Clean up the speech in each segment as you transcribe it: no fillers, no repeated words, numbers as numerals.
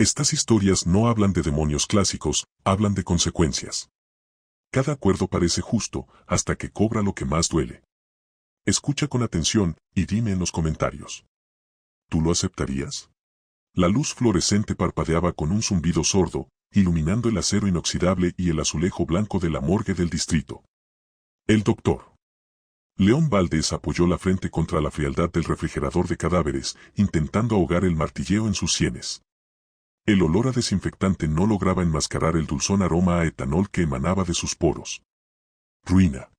Estas historias no hablan de demonios clásicos, hablan de consecuencias. Cada acuerdo parece justo, hasta que cobra lo que más duele. Escucha con atención, y dime en los comentarios. ¿Tú lo aceptarías? La luz fluorescente parpadeaba con un zumbido sordo, iluminando el acero inoxidable y el azulejo blanco de la morgue del distrito. El doctor León Valdés apoyó la frente contra la frialdad del refrigerador de cadáveres, intentando ahogar el martilleo en sus sienes. El olor a desinfectante no lograba enmascarar el dulzón aroma a etanol que emanaba de sus poros. Ruina.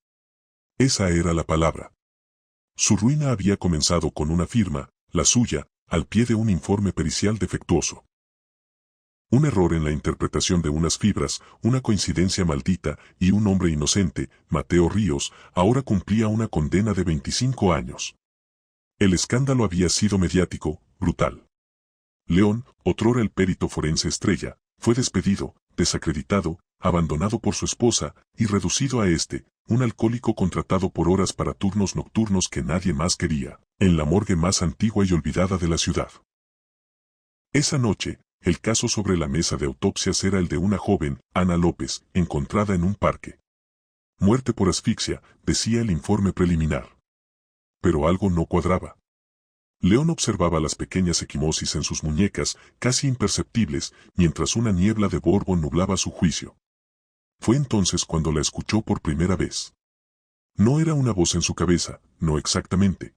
Esa era la palabra. Su ruina había comenzado con una firma, la suya, al pie de un informe pericial defectuoso. Un error en la interpretación de unas fibras, una coincidencia maldita, y un hombre inocente, Mateo Ríos, ahora cumplía una condena de 25 años. El escándalo había sido mediático, brutal. León, otrora el perito forense estrella, fue despedido, desacreditado, abandonado por su esposa, y reducido a un alcohólico contratado por horas para turnos nocturnos que nadie más quería, en la morgue más antigua y olvidada de la ciudad. Esa noche, el caso sobre la mesa de autopsias era el de una joven, Ana López, encontrada en un parque. Muerte por asfixia, decía el informe preliminar. Pero algo no cuadraba. León observaba las pequeñas equimosis en sus muñecas, casi imperceptibles, mientras una niebla de Borbón nublaba su juicio. Fue entonces cuando la escuchó por primera vez. No era una voz en su cabeza, no exactamente.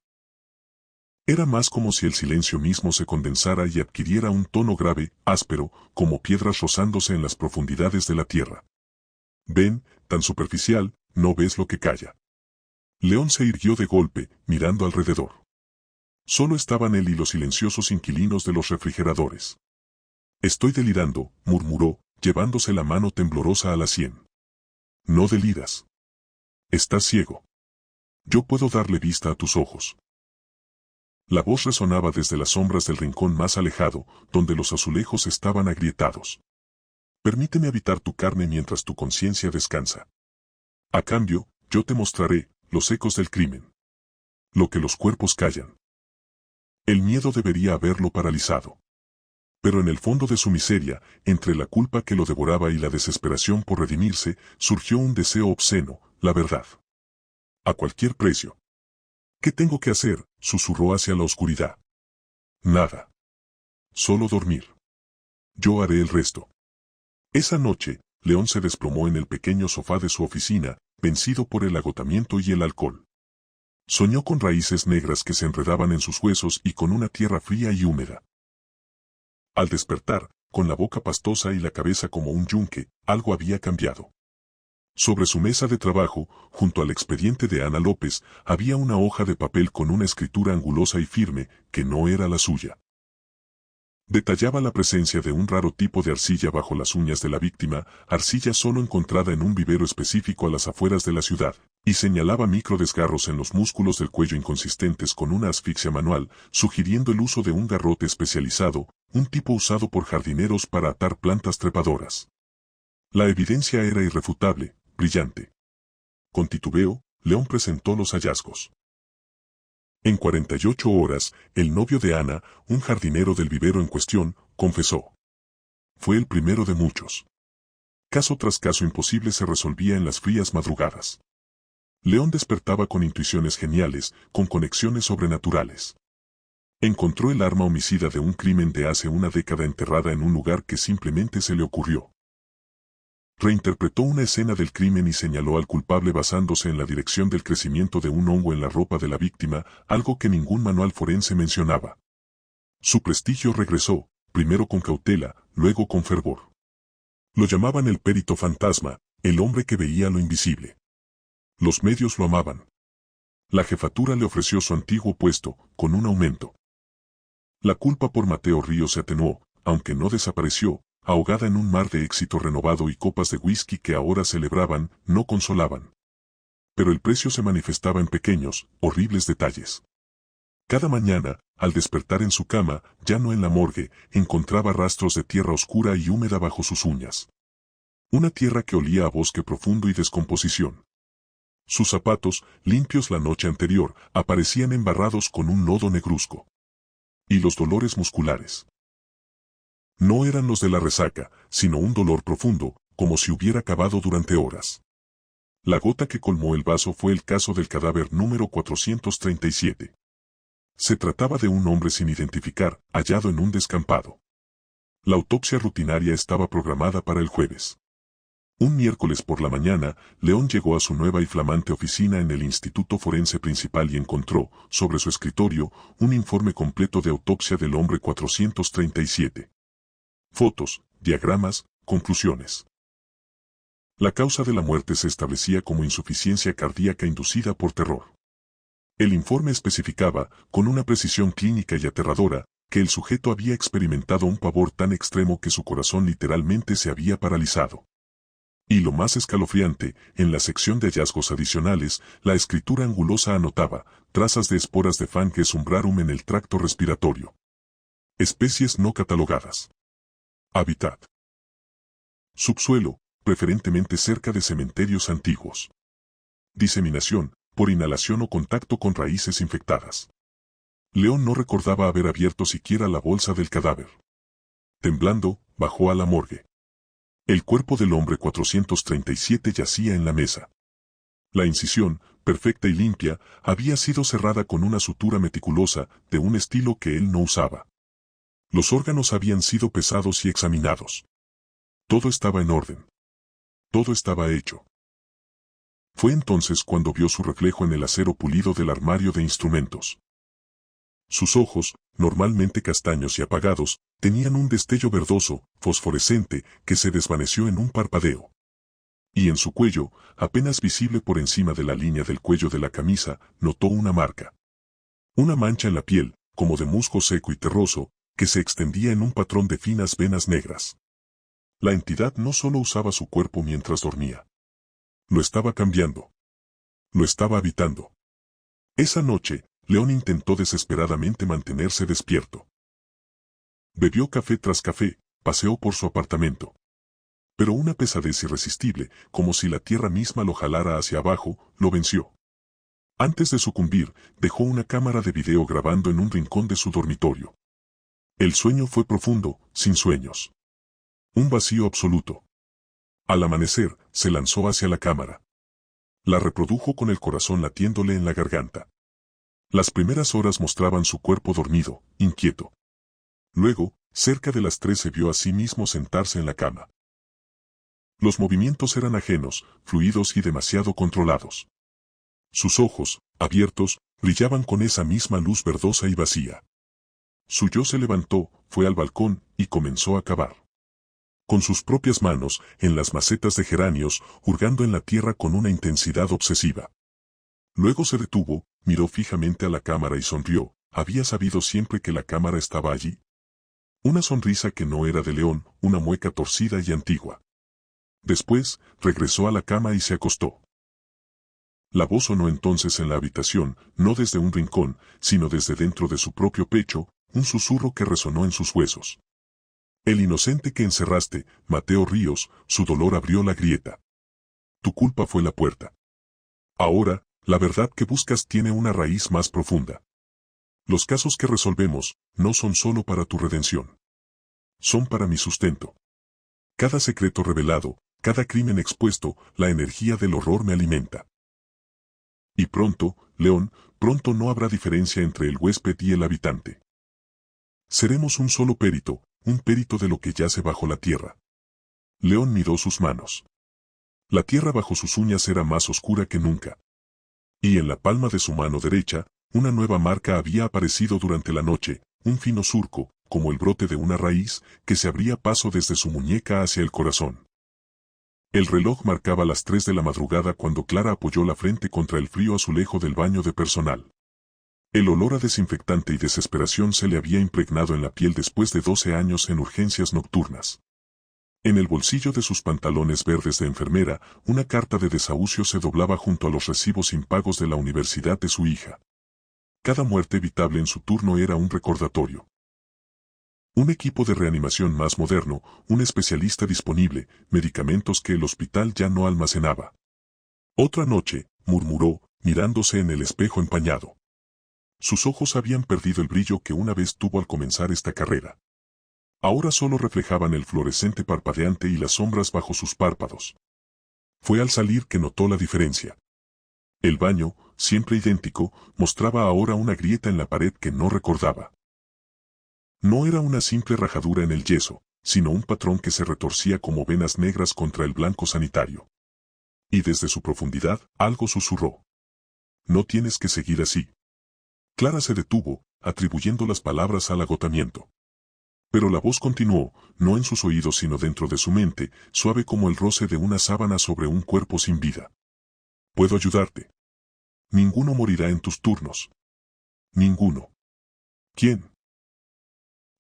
Era más como si el silencio mismo se condensara y adquiriera un tono grave, áspero, como piedras rozándose en las profundidades de la tierra. Ven, tan superficial, no ves lo que calla. León se irguió de golpe, mirando alrededor. Solo estaban él y los silenciosos inquilinos de los refrigeradores. Estoy delirando, murmuró, llevándose la mano temblorosa a la sien. No deliras. Estás ciego. Yo puedo darle vista a tus ojos. La voz resonaba desde las sombras del rincón más alejado, donde los azulejos estaban agrietados. Permíteme habitar tu carne mientras tu conciencia descansa. A cambio, yo te mostraré los ecos del crimen. Lo que los cuerpos callan. El miedo debería haberlo paralizado. Pero en el fondo de su miseria, entre la culpa que lo devoraba y la desesperación por redimirse, surgió un deseo obsceno, la verdad. A cualquier precio. ¿Qué tengo que hacer?, susurró hacia la oscuridad. Nada. Solo dormir. Yo haré el resto. Esa noche, León se desplomó en el pequeño sofá de su oficina, vencido por el agotamiento y el alcohol. Soñó con raíces negras que se enredaban en sus huesos y con una tierra fría y húmeda. Al despertar, con la boca pastosa y la cabeza como un yunque, algo había cambiado. Sobre su mesa de trabajo, junto al expediente de Ana López, había una hoja de papel con una escritura angulosa y firme, que no era la suya. Detallaba la presencia de un raro tipo de arcilla bajo las uñas de la víctima, arcilla solo encontrada en un vivero específico a las afueras de la ciudad, y señalaba microdesgarros en los músculos del cuello inconsistentes con una asfixia manual, sugiriendo el uso de un garrote especializado, un tipo usado por jardineros para atar plantas trepadoras. La evidencia era irrefutable, brillante. Con titubeo, León presentó los hallazgos. En 48 horas, el novio de Ana, un jardinero del vivero en cuestión, confesó. Fue el primero de muchos. Caso tras caso imposible se resolvía en las frías madrugadas. León despertaba con intuiciones geniales, con conexiones sobrenaturales. Encontró el arma homicida de un crimen de hace una década enterrada en un lugar que simplemente se le ocurrió. Reinterpretó una escena del crimen y señaló al culpable basándose en la dirección del crecimiento de un hongo en la ropa de la víctima, algo que ningún manual forense mencionaba. Su prestigio regresó, primero con cautela, luego con fervor. Lo llamaban el perito fantasma, el hombre que veía lo invisible. Los medios lo amaban. La jefatura le ofreció su antiguo puesto, con un aumento. La culpa por Mateo Ríos se atenuó, aunque no desapareció, ahogada en un mar de éxito renovado y copas de whisky que ahora celebraban, no consolaban. Pero el precio se manifestaba en pequeños, horribles detalles. Cada mañana, al despertar en su cama, ya no en la morgue, encontraba rastros de tierra oscura y húmeda bajo sus uñas. Una tierra que olía a bosque profundo y descomposición. Sus zapatos, limpios la noche anterior, aparecían embarrados con un lodo negruzco. Y los dolores musculares. No eran los de la resaca, sino un dolor profundo, como si hubiera cavado durante horas. La gota que colmó el vaso fue el caso del cadáver número 437. Se trataba de un hombre sin identificar, hallado en un descampado. La autopsia rutinaria estaba programada para el jueves. Un miércoles por la mañana, León llegó a su nueva y flamante oficina en el Instituto Forense Principal y encontró, sobre su escritorio, un informe completo de autopsia del hombre 437. Fotos, diagramas, conclusiones. La causa de la muerte se establecía como insuficiencia cardíaca inducida por terror. El informe especificaba, con una precisión clínica y aterradora, que el sujeto había experimentado un pavor tan extremo que su corazón literalmente se había paralizado. Y lo más escalofriante, en la sección de hallazgos adicionales, la escritura angulosa anotaba, trazas de esporas de Fanges umbrarum en el tracto respiratorio. Especies no catalogadas. Hábitat. Subsuelo, preferentemente cerca de cementerios antiguos. Diseminación, por inhalación o contacto con raíces infectadas. León no recordaba haber abierto siquiera la bolsa del cadáver. Temblando, bajó a la morgue. El cuerpo del hombre 437 yacía en la mesa. La incisión, perfecta y limpia, había sido cerrada con una sutura meticulosa, de un estilo que él no usaba. Los órganos habían sido pesados y examinados. Todo estaba en orden. Todo estaba hecho. Fue entonces cuando vio su reflejo en el acero pulido del armario de instrumentos. Sus ojos, normalmente castaños y apagados, tenían un destello verdoso, fosforescente, que se desvaneció en un parpadeo. Y en su cuello, apenas visible por encima de la línea del cuello de la camisa, notó una marca. Una mancha en la piel, como de musgo seco y terroso, que se extendía en un patrón de finas venas negras. La entidad no solo usaba su cuerpo mientras dormía. Lo estaba cambiando. Lo estaba habitando. Esa noche, León intentó desesperadamente mantenerse despierto. Bebió café tras café, paseó por su apartamento. Pero una pesadez irresistible, como si la tierra misma lo jalara hacia abajo, lo venció. Antes de sucumbir, dejó una cámara de video grabando en un rincón de su dormitorio. El sueño fue profundo, sin sueños. Un vacío absoluto. Al amanecer, se lanzó hacia la cámara. La reprodujo con el corazón latiéndole en la garganta. Las primeras horas mostraban su cuerpo dormido, inquieto. Luego, cerca de las 3 se vio a sí mismo sentarse en la cama. Los movimientos eran ajenos, fluidos y demasiado controlados. Sus ojos, abiertos, brillaban con esa misma luz verdosa y vacía. Su yo se levantó, fue al balcón y comenzó a cavar. Con sus propias manos, en las macetas de geranios, hurgando en la tierra con una intensidad obsesiva. Luego se detuvo, miró fijamente a la cámara y sonrió. ¿Había sabido siempre que la cámara estaba allí? Una sonrisa que no era de León, una mueca torcida y antigua. Después, regresó a la cama y se acostó. La voz sonó entonces en la habitación, no desde un rincón, sino desde dentro de su propio pecho, un susurro que resonó en sus huesos. El inocente que encerraste, Mateo Ríos, su dolor abrió la grieta. Tu culpa fue la puerta. Ahora, la verdad que buscas tiene una raíz más profunda. Los casos que resolvemos, no son solo para tu redención. Son para mi sustento. Cada secreto revelado, cada crimen expuesto, la energía del horror me alimenta. Y pronto, León, pronto no habrá diferencia entre el huésped y el habitante. Seremos un solo perito, un perito de lo que yace bajo la tierra. León miró sus manos. La tierra bajo sus uñas era más oscura que nunca. Y en la palma de su mano derecha, una nueva marca había aparecido durante la noche, un fino surco, como el brote de una raíz, que se abría paso desde su muñeca hacia el corazón. El reloj marcaba las 3 de la madrugada cuando Clara apoyó la frente contra el frío azulejo del baño de personal. El olor a desinfectante y desesperación se le había impregnado en la piel después de 12 años en urgencias nocturnas. En el bolsillo de sus pantalones verdes de enfermera, una carta de desahucio se doblaba junto a los recibos impagos de la universidad de su hija. Cada muerte evitable en su turno era un recordatorio. Un equipo de reanimación más moderno, un especialista disponible, medicamentos que el hospital ya no almacenaba. Otra noche, murmuró, mirándose en el espejo empañado. Sus ojos habían perdido el brillo que una vez tuvo al comenzar esta carrera. Ahora solo reflejaban el fluorescente parpadeante y las sombras bajo sus párpados. Fue al salir que notó la diferencia. El baño, siempre idéntico, mostraba ahora una grieta en la pared que no recordaba. No era una simple rajadura en el yeso, sino un patrón que se retorcía como venas negras contra el blanco sanitario. Y desde su profundidad, algo susurró. No tienes que seguir así. Clara se detuvo, atribuyendo las palabras al agotamiento. Pero la voz continuó, no en sus oídos sino dentro de su mente, suave como el roce de una sábana sobre un cuerpo sin vida. Puedo ayudarte. Ninguno morirá en tus turnos. Ninguno. ¿Quién?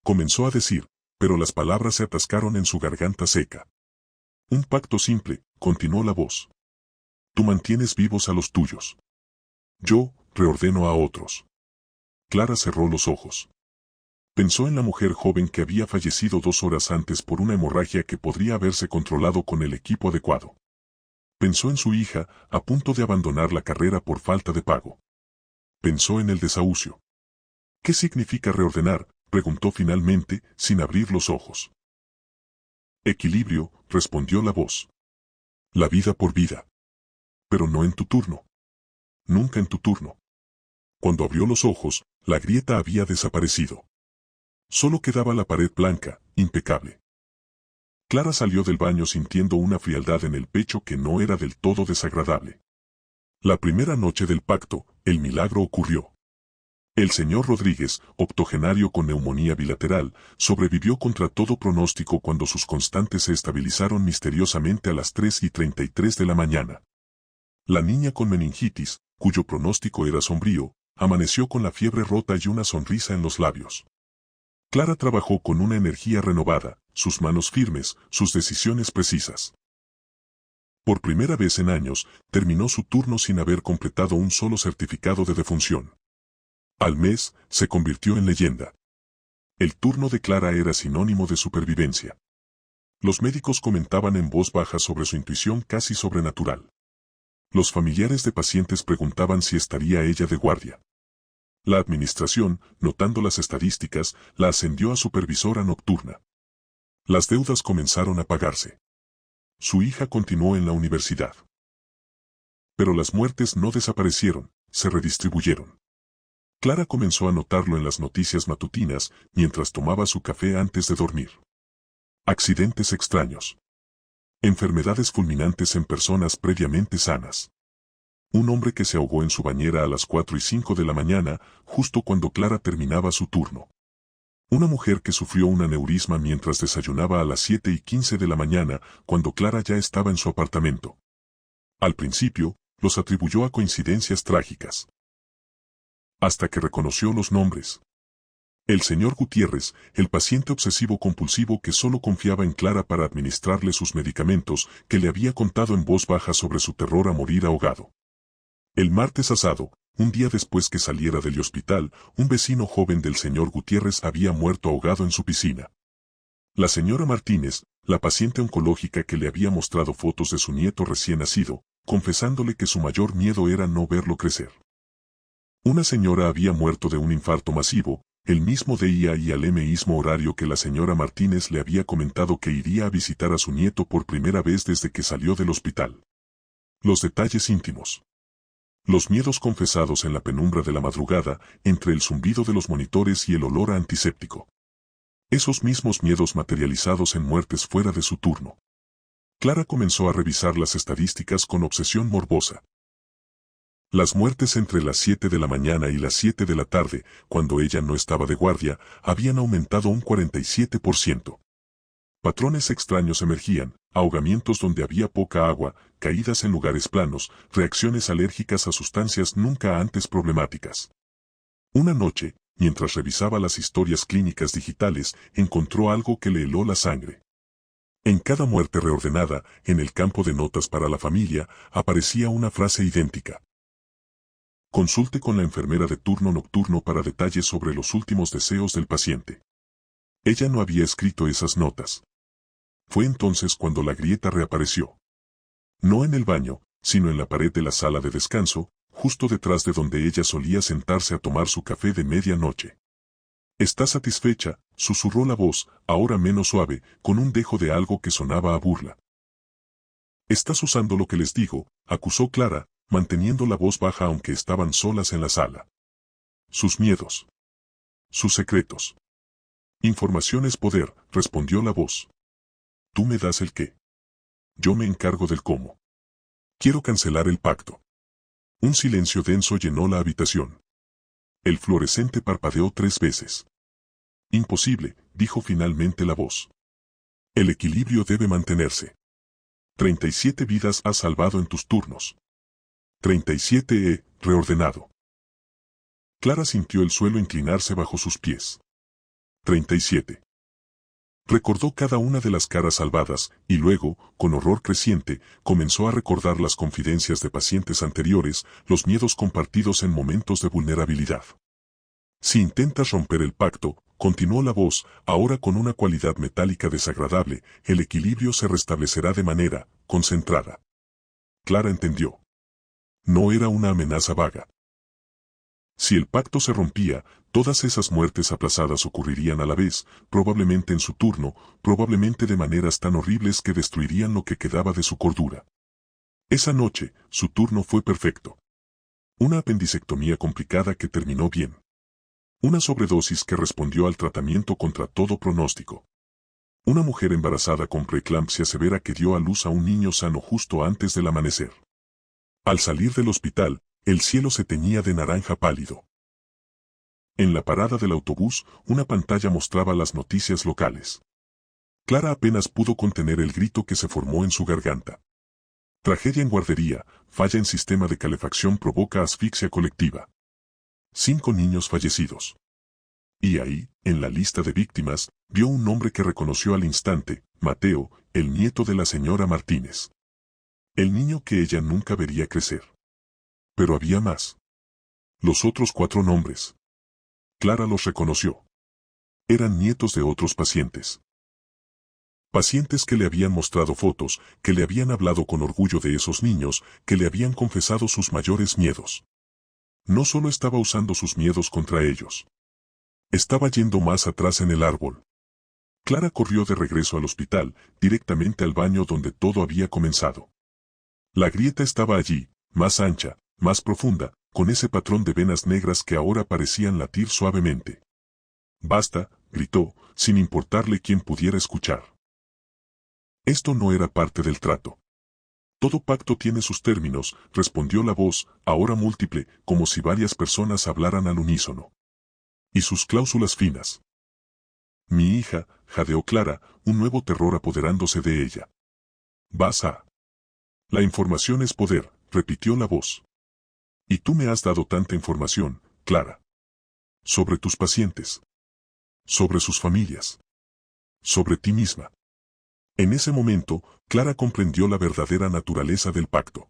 Comenzó a decir, pero las palabras se atascaron en su garganta seca. Un pacto simple, continuó la voz. Tú mantienes vivos a los tuyos. Yo, reordeno a otros. Clara cerró los ojos. Pensó en la mujer joven que había fallecido 2 horas antes por una hemorragia que podría haberse controlado con el equipo adecuado. Pensó en su hija, a punto de abandonar la carrera por falta de pago. Pensó en el desahucio. ¿Qué significa reordenar?, preguntó finalmente, sin abrir los ojos. Equilibrio, respondió la voz. La vida por vida. Pero no en tu turno. Nunca en tu turno. Cuando abrió los ojos, la grieta había desaparecido. Solo quedaba la pared blanca, impecable. Clara salió del baño sintiendo una frialdad en el pecho que no era del todo desagradable. La primera noche del pacto, el milagro ocurrió. El señor Rodríguez, octogenario con neumonía bilateral, sobrevivió contra todo pronóstico cuando sus constantes se estabilizaron misteriosamente a las 3:33 de la mañana. La niña con meningitis, cuyo pronóstico era sombrío, amaneció con la fiebre rota y una sonrisa en los labios. Clara trabajó con una energía renovada, sus manos firmes, sus decisiones precisas. Por primera vez en años, terminó su turno sin haber completado un solo certificado de defunción. Al mes, se convirtió en leyenda. El turno de Clara era sinónimo de supervivencia. Los médicos comentaban en voz baja sobre su intuición casi sobrenatural. Los familiares de pacientes preguntaban si estaría ella de guardia. La administración, notando las estadísticas, la ascendió a supervisora nocturna. Las deudas comenzaron a pagarse. Su hija continuó en la universidad. Pero las muertes no desaparecieron, se redistribuyeron. Clara comenzó a notarlo en las noticias matutinas mientras tomaba su café antes de dormir. Accidentes extraños. Enfermedades fulminantes en personas previamente sanas. Un hombre que se ahogó en su bañera a las 4:05 de la mañana, justo cuando Clara terminaba su turno. Una mujer que sufrió un aneurisma mientras desayunaba a las 7:15 de la mañana, cuando Clara ya estaba en su apartamento. Al principio, los atribuyó a coincidencias trágicas. Hasta que reconoció los nombres. El señor Gutiérrez, el paciente obsesivo-compulsivo que solo confiaba en Clara para administrarle sus medicamentos, que le había contado en voz baja sobre su terror a morir ahogado. El martes asado, un día después que saliera del hospital, un vecino joven del señor Gutiérrez había muerto ahogado en su piscina. La señora Martínez, la paciente oncológica que le había mostrado fotos de su nieto recién nacido, confesándole que su mayor miedo era no verlo crecer. Una señora había muerto de un infarto masivo, el mismo día y al mismo horario que la señora Martínez le había comentado que iría a visitar a su nieto por primera vez desde que salió del hospital. Los detalles íntimos. Los miedos confesados en la penumbra de la madrugada, entre el zumbido de los monitores y el olor a antiséptico. Esos mismos miedos materializados en muertes fuera de su turno. Clara comenzó a revisar las estadísticas con obsesión morbosa. Las muertes entre las 7 de la mañana y las 7 de la tarde, cuando ella no estaba de guardia, habían aumentado un 47%. Patrones extraños emergían, ahogamientos donde había poca agua, caídas en lugares planos, reacciones alérgicas a sustancias nunca antes problemáticas. Una noche, mientras revisaba las historias clínicas digitales, encontró algo que le heló la sangre. En cada muerte reordenada, en el campo de notas para la familia, aparecía una frase idéntica. Consulte con la enfermera de turno nocturno para detalles sobre los últimos deseos del paciente. Ella no había escrito esas notas. Fue entonces cuando la grieta reapareció. No en el baño, sino en la pared de la sala de descanso, justo detrás de donde ella solía sentarse a tomar su café de medianoche. ¿Está satisfecha?, Susurró la voz, ahora menos suave, con un dejo de algo que sonaba a burla. «Estás usando lo que les digo», acusó Clara, manteniendo la voz baja aunque estaban solas en la sala. «Sus miedos. Sus secretos. Información es poder», respondió la voz. «Tú me das el qué. Yo me encargo del cómo. Quiero cancelar el pacto». Un silencio denso llenó la habitación. El fluorescente parpadeó 3 veces. «Imposible», dijo finalmente la voz. «El equilibrio debe mantenerse. 37 vidas has salvado en tus turnos. 37 he reordenado». Clara sintió el suelo inclinarse bajo sus pies. 37. Recordó cada una de las caras salvadas, y luego, con horror creciente, comenzó a recordar las confidencias de pacientes anteriores, los miedos compartidos en momentos de vulnerabilidad. «Si intentas romper el pacto», continuó la voz, ahora con una cualidad metálica desagradable, «el equilibrio se restablecerá de manera concentrada». Clara entendió. No era una amenaza vaga. Si el pacto se rompía, todas esas muertes aplazadas ocurrirían a la vez, probablemente en su turno, probablemente de maneras tan horribles que destruirían lo que quedaba de su cordura. Esa noche, su turno fue perfecto. Una apendicectomía complicada que terminó bien. Una sobredosis que respondió al tratamiento contra todo pronóstico. Una mujer embarazada con preeclampsia severa que dio a luz a un niño sano justo antes del amanecer. Al salir del hospital, el cielo se teñía de naranja pálido. En la parada del autobús, una pantalla mostraba las noticias locales. Clara apenas pudo contener el grito que se formó en su garganta. Tragedia en guardería, falla en sistema de calefacción provoca asfixia colectiva. 5 niños fallecidos. Y ahí, en la lista de víctimas, vio un nombre que reconoció al instante, Mateo, el nieto de la señora Martínez. El niño que ella nunca vería crecer. Pero había más. Los otros 4 nombres. Clara los reconoció. Eran nietos de otros pacientes. Pacientes que le habían mostrado fotos, que le habían hablado con orgullo de esos niños, que le habían confesado sus mayores miedos. No solo estaba usando sus miedos contra ellos. Estaba yendo más atrás en el árbol. Clara corrió de regreso al hospital, directamente al baño donde todo había comenzado. La grieta estaba allí, más ancha, más profunda, con ese patrón de venas negras que ahora parecían latir suavemente. «Basta», gritó, sin importarle quién pudiera escuchar. Esto no era parte del trato. «Todo pacto tiene sus términos», respondió la voz, ahora múltiple, como si varias personas hablaran al unísono. «Y sus cláusulas finas». «Mi hija», jadeó Clara, un nuevo terror apoderándose de ella. «Vas a...». «La información es poder», repitió la voz. «Y tú me has dado tanta información, Clara. Sobre tus pacientes. Sobre sus familias. Sobre ti misma». En ese momento, Clara comprendió la verdadera naturaleza del pacto.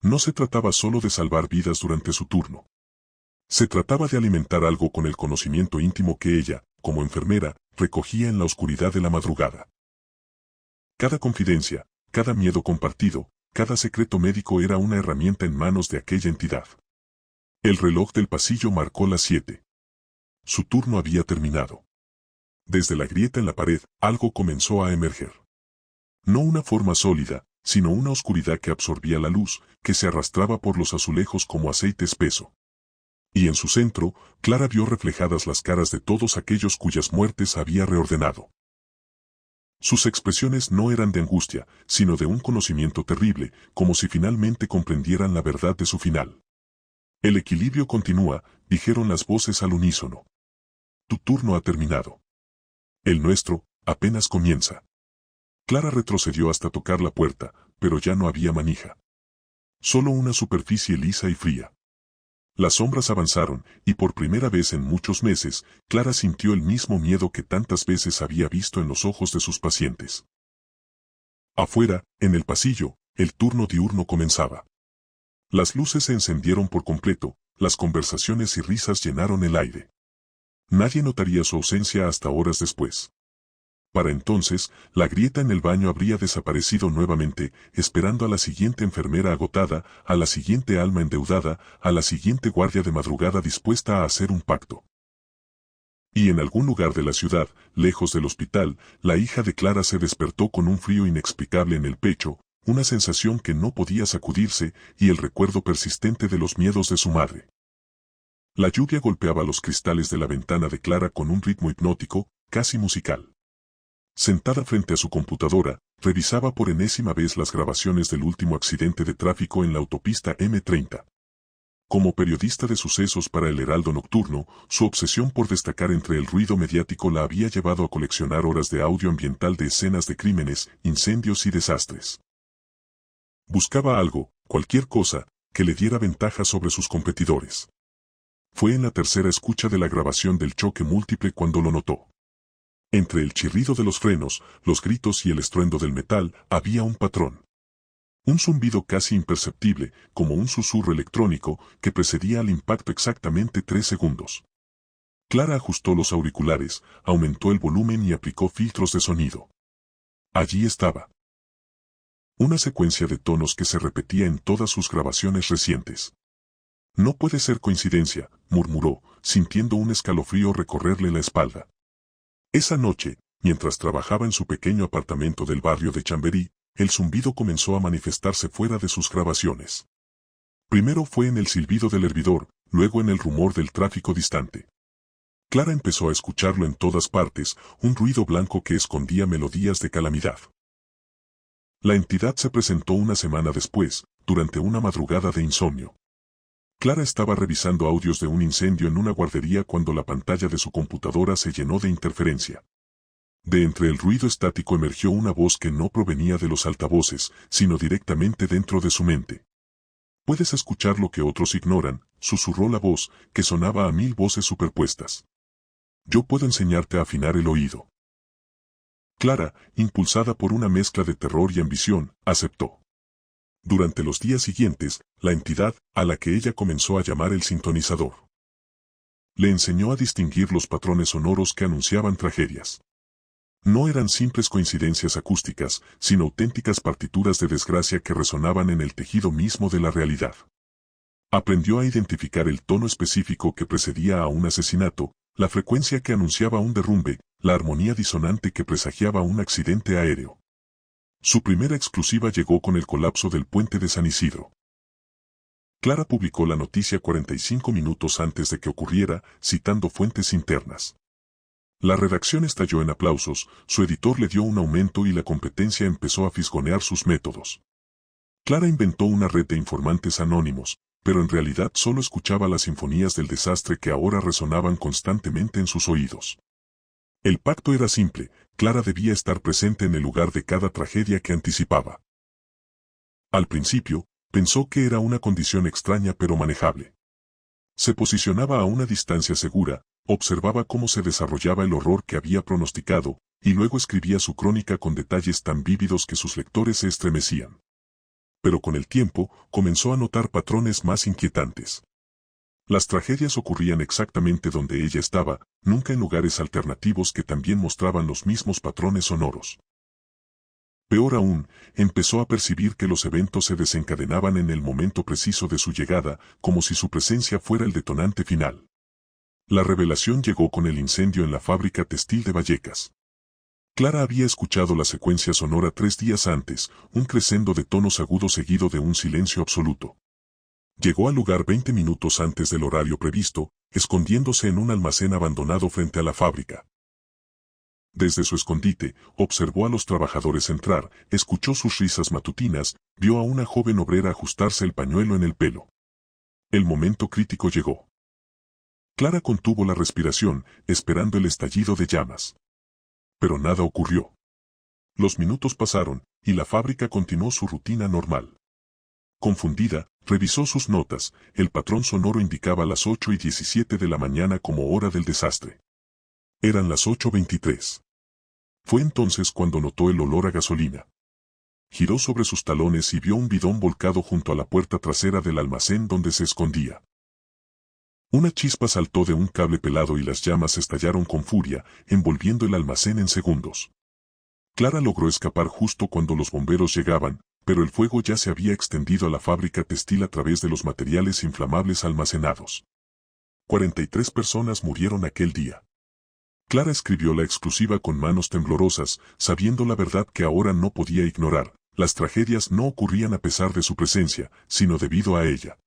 No se trataba solo de salvar vidas durante su turno. Se trataba de alimentar algo con el conocimiento íntimo que ella, como enfermera, recogía en la oscuridad de la madrugada. Cada confidencia, cada miedo compartido, cada secreto médico era una herramienta en manos de aquella entidad. El reloj del pasillo marcó las 7. Su turno había terminado. Desde la grieta en la pared, algo comenzó a emerger. No una forma sólida, sino una oscuridad que absorbía la luz, que se arrastraba por los azulejos como aceite espeso. Y en su centro, Clara vio reflejadas las caras de todos aquellos cuyas muertes había reordenado. Sus expresiones no eran de angustia, sino de un conocimiento terrible, como si finalmente comprendieran la verdad de su final. «El equilibrio continúa», dijeron las voces al unísono. «Tu turno ha terminado. El nuestro, apenas comienza». Clara retrocedió hasta tocar la puerta, pero ya no había manija. Solo una superficie lisa y fría. Las sombras avanzaron, y por primera vez en muchos meses, Clara sintió el mismo miedo que tantas veces había visto en los ojos de sus pacientes. Afuera, en el pasillo, el turno diurno comenzaba. Las luces se encendieron por completo, las conversaciones y risas llenaron el aire. Nadie notaría su ausencia hasta horas después. Para entonces, la grieta en el baño habría desaparecido nuevamente, esperando a la siguiente enfermera agotada, a la siguiente alma endeudada, a la siguiente guardia de madrugada dispuesta a hacer un pacto. Y en algún lugar de la ciudad, lejos del hospital, la hija de Clara se despertó con un frío inexplicable en el pecho, una sensación que no podía sacudirse y el recuerdo persistente de los miedos de su madre. La lluvia golpeaba los cristales de la ventana de Clara con un ritmo hipnótico, casi musical. Sentada frente a su computadora, revisaba por enésima vez las grabaciones del último accidente de tráfico en la autopista M30. Como periodista de sucesos para el Heraldo Nocturno, su obsesión por destacar entre el ruido mediático la había llevado a coleccionar horas de audio ambiental de escenas de crímenes, incendios y desastres. Buscaba algo, cualquier cosa, que le diera ventaja sobre sus competidores. Fue en la tercera escucha de la grabación del choque múltiple cuando lo notó. Entre el chirrido de los frenos, los gritos y el estruendo del metal, había un patrón. Un zumbido casi imperceptible, como un susurro electrónico, que precedía al impacto exactamente 3 segundos. Clara ajustó los auriculares, aumentó el volumen y aplicó filtros de sonido. Allí estaba. Una secuencia de tonos que se repetía en todas sus grabaciones recientes. No puede ser coincidencia, murmuró, sintiendo un escalofrío recorrerle la espalda. Esa noche, mientras trabajaba en su pequeño apartamento del barrio de Chamberí, el zumbido comenzó a manifestarse fuera de sus grabaciones. Primero fue en el silbido del hervidor, luego en el rumor del tráfico distante. Clara empezó a escucharlo en todas partes, un ruido blanco que escondía melodías de calamidad. La entidad se presentó una semana después, durante una madrugada de insomnio. Clara estaba revisando audios de un incendio en una guardería cuando la pantalla de su computadora se llenó de interferencia. De entre el ruido estático emergió una voz que no provenía de los altavoces, sino directamente dentro de su mente. «Puedes escuchar lo que otros ignoran», susurró la voz, que sonaba a 1000 voces superpuestas. «Yo puedo enseñarte a afinar el oído». Clara, impulsada por una mezcla de terror y ambición, aceptó. Durante los días siguientes, la entidad, a la que ella comenzó a llamar el sintonizador, le enseñó a distinguir los patrones sonoros que anunciaban tragedias. No eran simples coincidencias acústicas, sino auténticas partituras de desgracia que resonaban en el tejido mismo de la realidad. Aprendió a identificar el tono específico que precedía a un asesinato, la frecuencia que anunciaba un derrumbe, la armonía disonante que presagiaba un accidente aéreo. Su primera exclusiva llegó con el colapso del puente de San Isidro. Clara publicó la noticia 45 minutos antes de que ocurriera, citando fuentes internas. La redacción estalló en aplausos, su editor le dio un aumento y la competencia empezó a fisgonear sus métodos. Clara inventó una red de informantes anónimos, pero en realidad solo escuchaba las sinfonías del desastre que ahora resonaban constantemente en sus oídos. El pacto era simple, Clara debía estar presente en el lugar de cada tragedia que anticipaba. Al principio, pensó que era una condición extraña pero manejable. Se posicionaba a una distancia segura, observaba cómo se desarrollaba el horror que había pronosticado, y luego escribía su crónica con detalles tan vívidos que sus lectores se estremecían. Pero con el tiempo, comenzó a notar patrones más inquietantes. Las tragedias ocurrían exactamente donde ella estaba, nunca en lugares alternativos que también mostraban los mismos patrones sonoros. Peor aún, empezó a percibir que los eventos se desencadenaban en el momento preciso de su llegada, como si su presencia fuera el detonante final. La revelación llegó con el incendio en la fábrica textil de Vallecas. Clara había escuchado la secuencia sonora 3 días antes, un crescendo de tonos agudos seguido de un silencio absoluto. Llegó al lugar 20 minutos antes del horario previsto, escondiéndose en un almacén abandonado frente a la fábrica. Desde su escondite, observó a los trabajadores entrar, escuchó sus risas matutinas, vio a una joven obrera ajustarse el pañuelo en el pelo. El momento crítico llegó. Clara contuvo la respiración, esperando el estallido de llamas. Pero nada ocurrió. Los minutos pasaron, y la fábrica continuó su rutina normal. Confundida, revisó sus notas, el patrón sonoro indicaba las 8:17 de la mañana como hora del desastre. Eran las 8:23. Fue entonces cuando notó el olor a gasolina. Giró sobre sus talones y vio un bidón volcado junto a la puerta trasera del almacén donde se escondía. Una chispa saltó de un cable pelado y las llamas estallaron con furia, envolviendo el almacén en segundos. Clara logró escapar justo cuando los bomberos llegaban, pero el fuego ya se había extendido a la fábrica textil a través de los materiales inflamables almacenados. 43 personas murieron aquel día. Clara escribió la exclusiva con manos temblorosas, sabiendo la verdad que ahora no podía ignorar. Las tragedias no ocurrían a pesar de su presencia, sino debido a ella.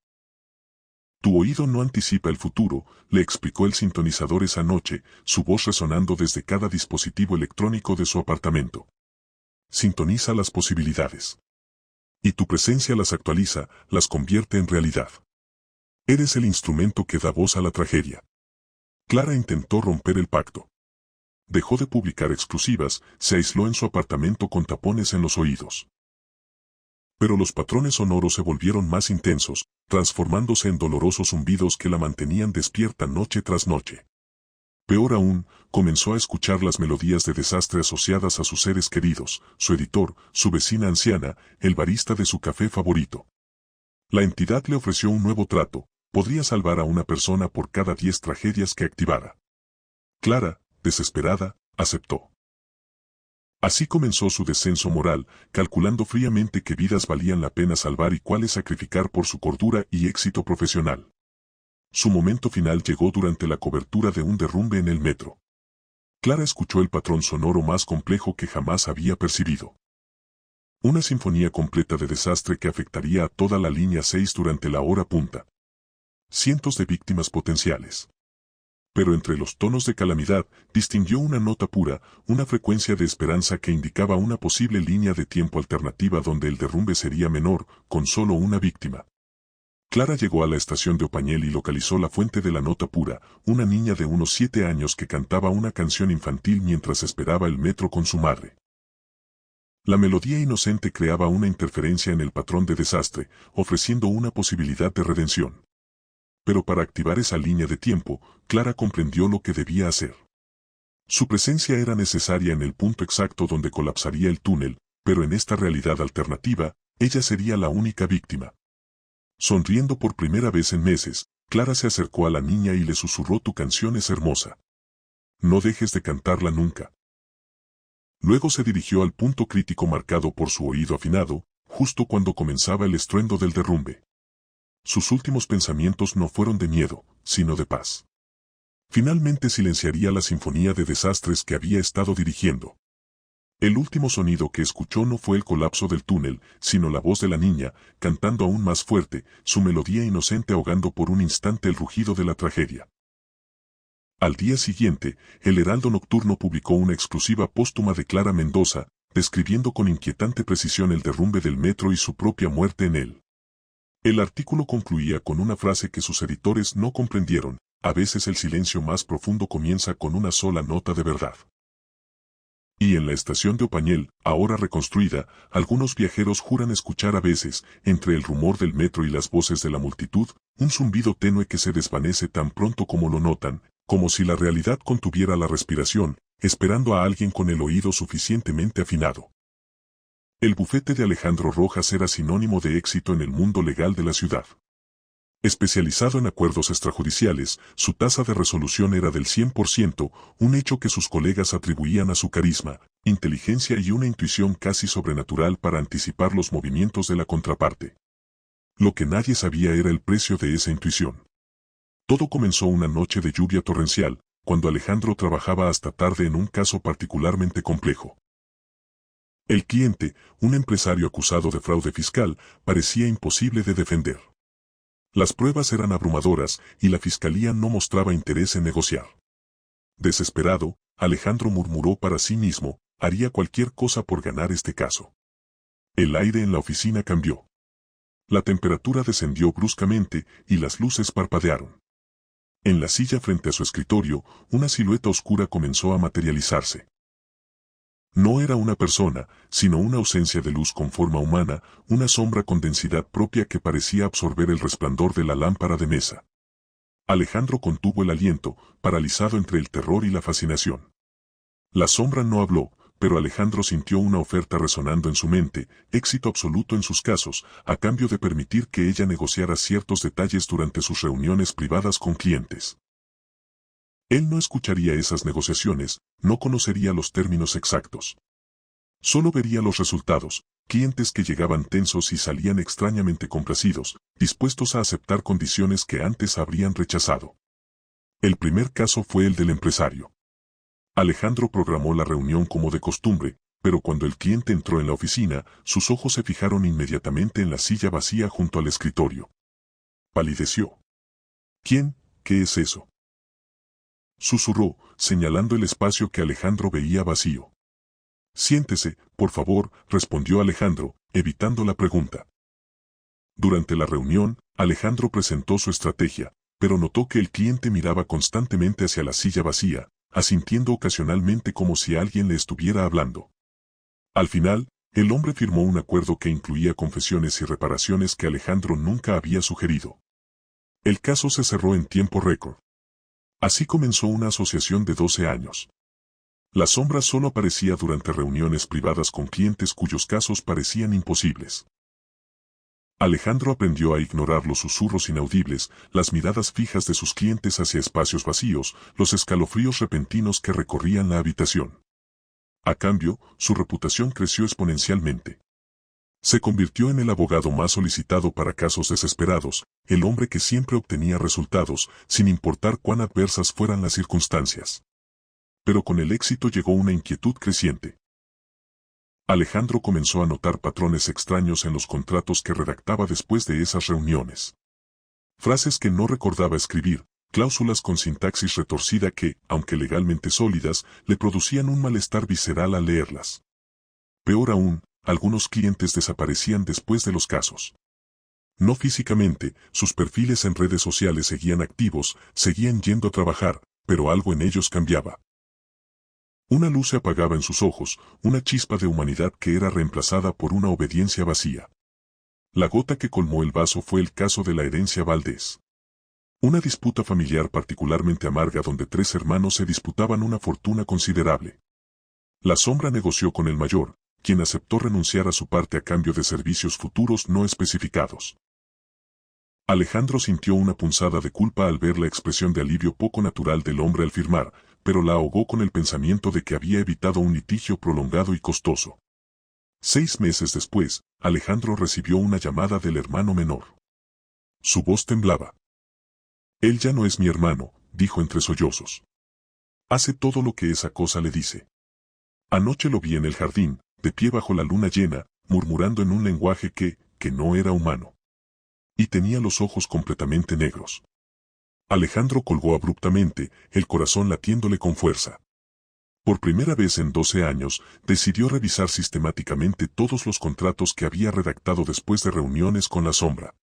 Tu oído no anticipa el futuro, le explicó el sintonizador esa noche, su voz resonando desde cada dispositivo electrónico de su apartamento. Sintoniza las posibilidades. Y tu presencia las actualiza, las convierte en realidad. Eres el instrumento que da voz a la tragedia. Clara intentó romper el pacto. Dejó de publicar exclusivas, se aisló en su apartamento con tapones en los oídos. Pero los patrones sonoros se volvieron más intensos, transformándose en dolorosos zumbidos que la mantenían despierta noche tras noche. Peor aún, comenzó a escuchar las melodías de desastre asociadas a sus seres queridos, su editor, su vecina anciana, el barista de su café favorito. La entidad le ofreció un nuevo trato, podría salvar a una persona por cada 10 tragedias que activara. Clara, desesperada, aceptó. Así comenzó su descenso moral, calculando fríamente qué vidas valían la pena salvar y cuáles sacrificar por su cordura y éxito profesional. Su momento final llegó durante la cobertura de un derrumbe en el metro. Clara escuchó el patrón sonoro más complejo que jamás había percibido. Una sinfonía completa de desastre que afectaría a toda la línea 6 durante la hora punta. Cientos de víctimas potenciales. Pero entre los tonos de calamidad, distinguió una nota pura, una frecuencia de esperanza que indicaba una posible línea de tiempo alternativa donde el derrumbe sería menor, con solo una víctima. Clara llegó a la estación de Opañel y localizó la fuente de la nota pura, una niña de unos 7 años que cantaba una canción infantil mientras esperaba el metro con su madre. La melodía inocente creaba una interferencia en el patrón de desastre, ofreciendo una posibilidad de redención. Pero para activar esa línea de tiempo, Clara comprendió lo que debía hacer. Su presencia era necesaria en el punto exacto donde colapsaría el túnel, pero en esta realidad alternativa, ella sería la única víctima. Sonriendo por primera vez en meses, Clara se acercó a la niña y le susurró: tu canción es hermosa. No dejes de cantarla nunca. Luego se dirigió al punto crítico marcado por su oído afinado, justo cuando comenzaba el estruendo del derrumbe. Sus últimos pensamientos no fueron de miedo, sino de paz. Finalmente silenciaría la sinfonía de desastres que había estado dirigiendo. El último sonido que escuchó no fue el colapso del túnel, sino la voz de la niña, cantando aún más fuerte, su melodía inocente ahogando por un instante el rugido de la tragedia. Al día siguiente, el Heraldo Nocturno publicó una exclusiva póstuma de Clara Mendoza, describiendo con inquietante precisión el derrumbe del metro y su propia muerte en él. El artículo concluía con una frase que sus editores no comprendieron: a veces el silencio más profundo comienza con una sola nota de verdad. Y en la estación de Opañel, ahora reconstruida, algunos viajeros juran escuchar a veces, entre el rumor del metro y las voces de la multitud, un zumbido tenue que se desvanece tan pronto como lo notan, como si la realidad contuviera la respiración, esperando a alguien con el oído suficientemente afinado. El bufete de Alejandro Rojas era sinónimo de éxito en el mundo legal de la ciudad. Especializado en acuerdos extrajudiciales, su tasa de resolución era del 100%, un hecho que sus colegas atribuían a su carisma, inteligencia y una intuición casi sobrenatural para anticipar los movimientos de la contraparte. Lo que nadie sabía era el precio de esa intuición. Todo comenzó una noche de lluvia torrencial, cuando Alejandro trabajaba hasta tarde en un caso particularmente complejo. El cliente, un empresario acusado de fraude fiscal, parecía imposible de defender. Las pruebas eran abrumadoras y la fiscalía no mostraba interés en negociar. Desesperado, Alejandro murmuró para sí mismo: haría cualquier cosa por ganar este caso. El aire en la oficina cambió. La temperatura descendió bruscamente y las luces parpadearon. En la silla frente a su escritorio, una silueta oscura comenzó a materializarse. No era una persona, sino una ausencia de luz con forma humana, una sombra con densidad propia que parecía absorber el resplandor de la lámpara de mesa. Alejandro contuvo el aliento, paralizado entre el terror y la fascinación. La sombra no habló, pero Alejandro sintió una oferta resonando en su mente: éxito absoluto en sus casos, a cambio de permitir que ella negociara ciertos detalles durante sus reuniones privadas con clientes. Él no escucharía esas negociaciones, no conocería los términos exactos. Solo vería los resultados: clientes que llegaban tensos y salían extrañamente complacidos, dispuestos a aceptar condiciones que antes habrían rechazado. El primer caso fue el del empresario. Alejandro programó la reunión como de costumbre, pero cuando el cliente entró en la oficina, sus ojos se fijaron inmediatamente en la silla vacía junto al escritorio. Palideció. ¿Quién? ¿Qué es eso? Susurró, señalando el espacio que Alejandro veía vacío. Siéntese, por favor, respondió Alejandro, evitando la pregunta. Durante la reunión, Alejandro presentó su estrategia, pero notó que el cliente miraba constantemente hacia la silla vacía, asintiendo ocasionalmente como si alguien le estuviera hablando. Al final, el hombre firmó un acuerdo que incluía confesiones y reparaciones que Alejandro nunca había sugerido. El caso se cerró en tiempo récord. Así comenzó una asociación de 12 años. La sombra solo aparecía durante reuniones privadas con clientes cuyos casos parecían imposibles. Alejandro aprendió a ignorar los susurros inaudibles, las miradas fijas de sus clientes hacia espacios vacíos, los escalofríos repentinos que recorrían la habitación. A cambio, su reputación creció exponencialmente. Se convirtió en el abogado más solicitado para casos desesperados, el hombre que siempre obtenía resultados, sin importar cuán adversas fueran las circunstancias. Pero con el éxito llegó una inquietud creciente. Alejandro comenzó a notar patrones extraños en los contratos que redactaba después de esas reuniones. Frases que no recordaba escribir, cláusulas con sintaxis retorcida que, aunque legalmente sólidas, le producían un malestar visceral al leerlas. Peor aún, algunos clientes desaparecían después de los casos. No físicamente, sus perfiles en redes sociales seguían activos, seguían yendo a trabajar, pero algo en ellos cambiaba. Una luz se apagaba en sus ojos, una chispa de humanidad que era reemplazada por una obediencia vacía. La gota que colmó el vaso fue el caso de la herencia Valdés. Una disputa familiar particularmente amarga donde 3 hermanos se disputaban una fortuna considerable. La sombra negoció con el mayor, quien aceptó renunciar a su parte a cambio de servicios futuros no especificados. Alejandro sintió una punzada de culpa al ver la expresión de alivio poco natural del hombre al firmar, pero la ahogó con el pensamiento de que había evitado un litigio prolongado y costoso. 6 meses después, Alejandro recibió una llamada del hermano menor. Su voz temblaba. Él ya no es mi hermano, dijo entre sollozos. Hace todo lo que esa cosa le dice. Anoche lo vi en el jardín, de pie bajo la luna llena, murmurando en un lenguaje que no era humano. Y tenía los ojos completamente negros. Alejandro colgó abruptamente, el corazón latiéndole con fuerza. Por primera vez en 12 años, decidió revisar sistemáticamente todos los contratos que había redactado después de reuniones con la sombra.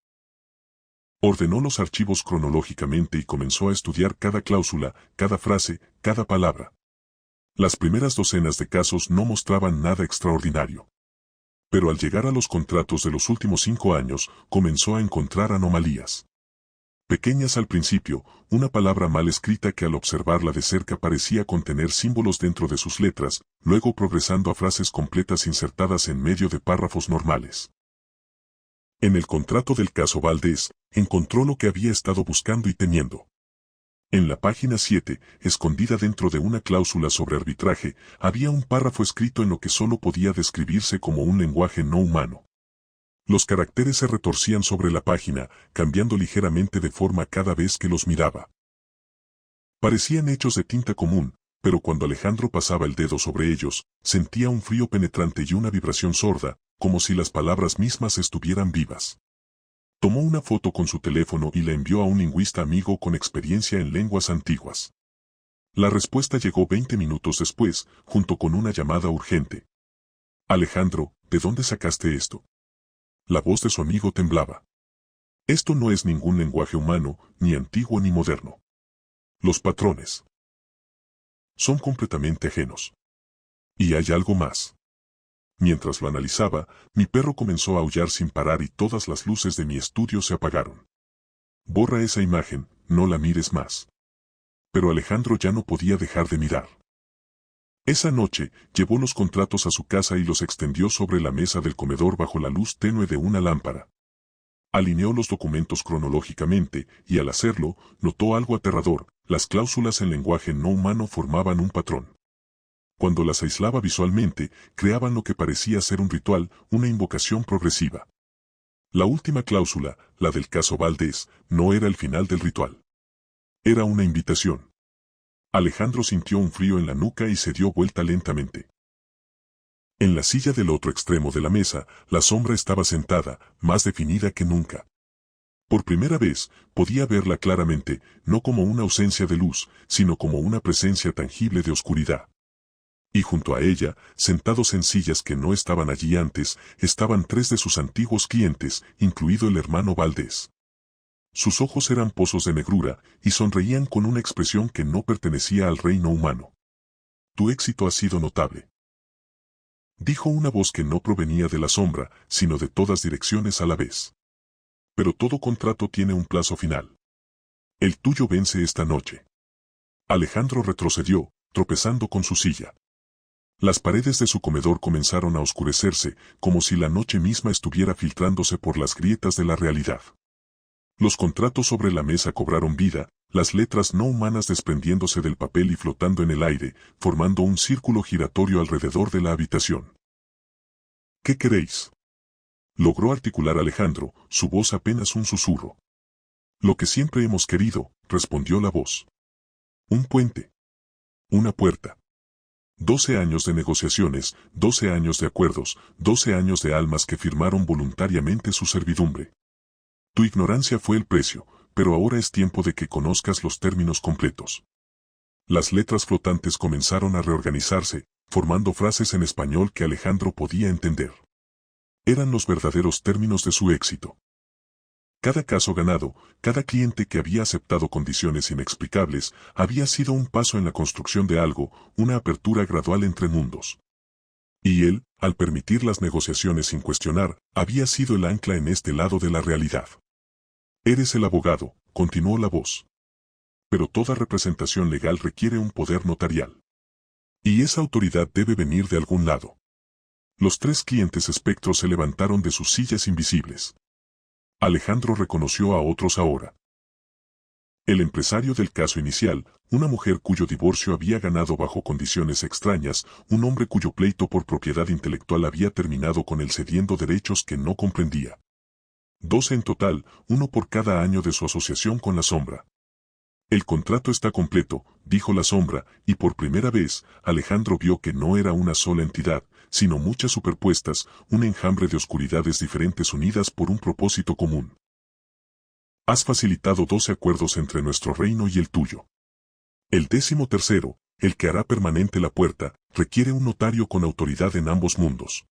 Ordenó los archivos cronológicamente y comenzó a estudiar cada cláusula, cada frase, cada palabra. Las primeras docenas de casos no mostraban nada extraordinario. Pero al llegar a los contratos de los últimos 5 años, comenzó a encontrar anomalías. Pequeñas al principio, una palabra mal escrita que al observarla de cerca parecía contener símbolos dentro de sus letras, luego progresando a frases completas insertadas en medio de párrafos normales. En el contrato del caso Valdés, encontró lo que había estado buscando y temiendo. En la página 7, escondida dentro de una cláusula sobre arbitraje, había un párrafo escrito en lo que solo podía describirse como un lenguaje no humano. Los caracteres se retorcían sobre la página, cambiando ligeramente de forma cada vez que los miraba. Parecían hechos de tinta común, pero cuando Alejandro pasaba el dedo sobre ellos, sentía un frío penetrante y una vibración sorda, como si las palabras mismas estuvieran vivas. Tomó una foto con su teléfono y la envió a un lingüista amigo con experiencia en lenguas antiguas. La respuesta llegó 20 minutos después, junto con una llamada urgente. Alejandro, ¿de dónde sacaste esto? La voz de su amigo temblaba. Esto no es ningún lenguaje humano, ni antiguo ni moderno. Los patrones son completamente ajenos. Y hay algo más. Mientras lo analizaba, mi perro comenzó a aullar sin parar y todas las luces de mi estudio se apagaron. Borra esa imagen, no la mires más. Pero Alejandro ya no podía dejar de mirar. Esa noche, llevó los contratos a su casa y los extendió sobre la mesa del comedor bajo la luz tenue de una lámpara. Alineó los documentos cronológicamente, y al hacerlo, notó algo aterrador: las cláusulas en lenguaje no humano formaban un patrón. Cuando las aislaba visualmente, creaban lo que parecía ser un ritual, una invocación progresiva. La última cláusula, la del caso Valdés, no era el final del ritual. Era una invitación. Alejandro sintió un frío en la nuca y se dio vuelta lentamente. En la silla del otro extremo de la mesa, la sombra estaba sentada, más definida que nunca. Por primera vez, podía verla claramente, no como una ausencia de luz, sino como una presencia tangible de oscuridad. Y junto a ella, sentados en sillas que no estaban allí antes, estaban 3 de sus antiguos clientes, incluido el hermano Valdés. Sus ojos eran pozos de negrura, y sonreían con una expresión que no pertenecía al reino humano. Tu éxito ha sido notable. Dijo una voz que no provenía de la sombra, sino de todas direcciones a la vez. Pero todo contrato tiene un plazo final. El tuyo vence esta noche. Alejandro retrocedió, tropezando con su silla. Las paredes de su comedor comenzaron a oscurecerse, como si la noche misma estuviera filtrándose por las grietas de la realidad. Los contratos sobre la mesa cobraron vida, las letras no humanas desprendiéndose del papel y flotando en el aire, formando un círculo giratorio alrededor de la habitación. ¿Qué queréis? Logró articular Alejandro, su voz apenas un susurro. Lo que siempre hemos querido, respondió la voz. Un puente. Una puerta. 12 años de negociaciones, 12 años de acuerdos, 12 años de almas que firmaron voluntariamente su servidumbre. Tu ignorancia fue el precio, pero ahora es tiempo de que conozcas los términos completos. Las letras flotantes comenzaron a reorganizarse, formando frases en español que Alejandro podía entender. Eran los verdaderos términos de su éxito. Cada caso ganado, cada cliente que había aceptado condiciones inexplicables, había sido un paso en la construcción de algo, una apertura gradual entre mundos. Y él, al permitir las negociaciones sin cuestionar, había sido el ancla en este lado de la realidad. Eres el abogado, continuó la voz. Pero toda representación legal requiere un poder notarial. Y esa autoridad debe venir de algún lado. Los 3 clientes espectros se levantaron de sus sillas invisibles. Alejandro reconoció a otros ahora. El empresario del caso inicial, una mujer cuyo divorcio había ganado bajo condiciones extrañas, un hombre cuyo pleito por propiedad intelectual había terminado con él cediendo derechos que no comprendía. 12 en total, uno por cada año de su asociación con la sombra. El contrato está completo, dijo la sombra, y por primera vez, Alejandro vio que no era una sola entidad, sino muchas superpuestas, un enjambre de oscuridades diferentes unidas por un propósito común. Has facilitado 12 acuerdos entre nuestro reino y el tuyo. El 13º, el que hará permanente la puerta, requiere un notario con autoridad en ambos mundos.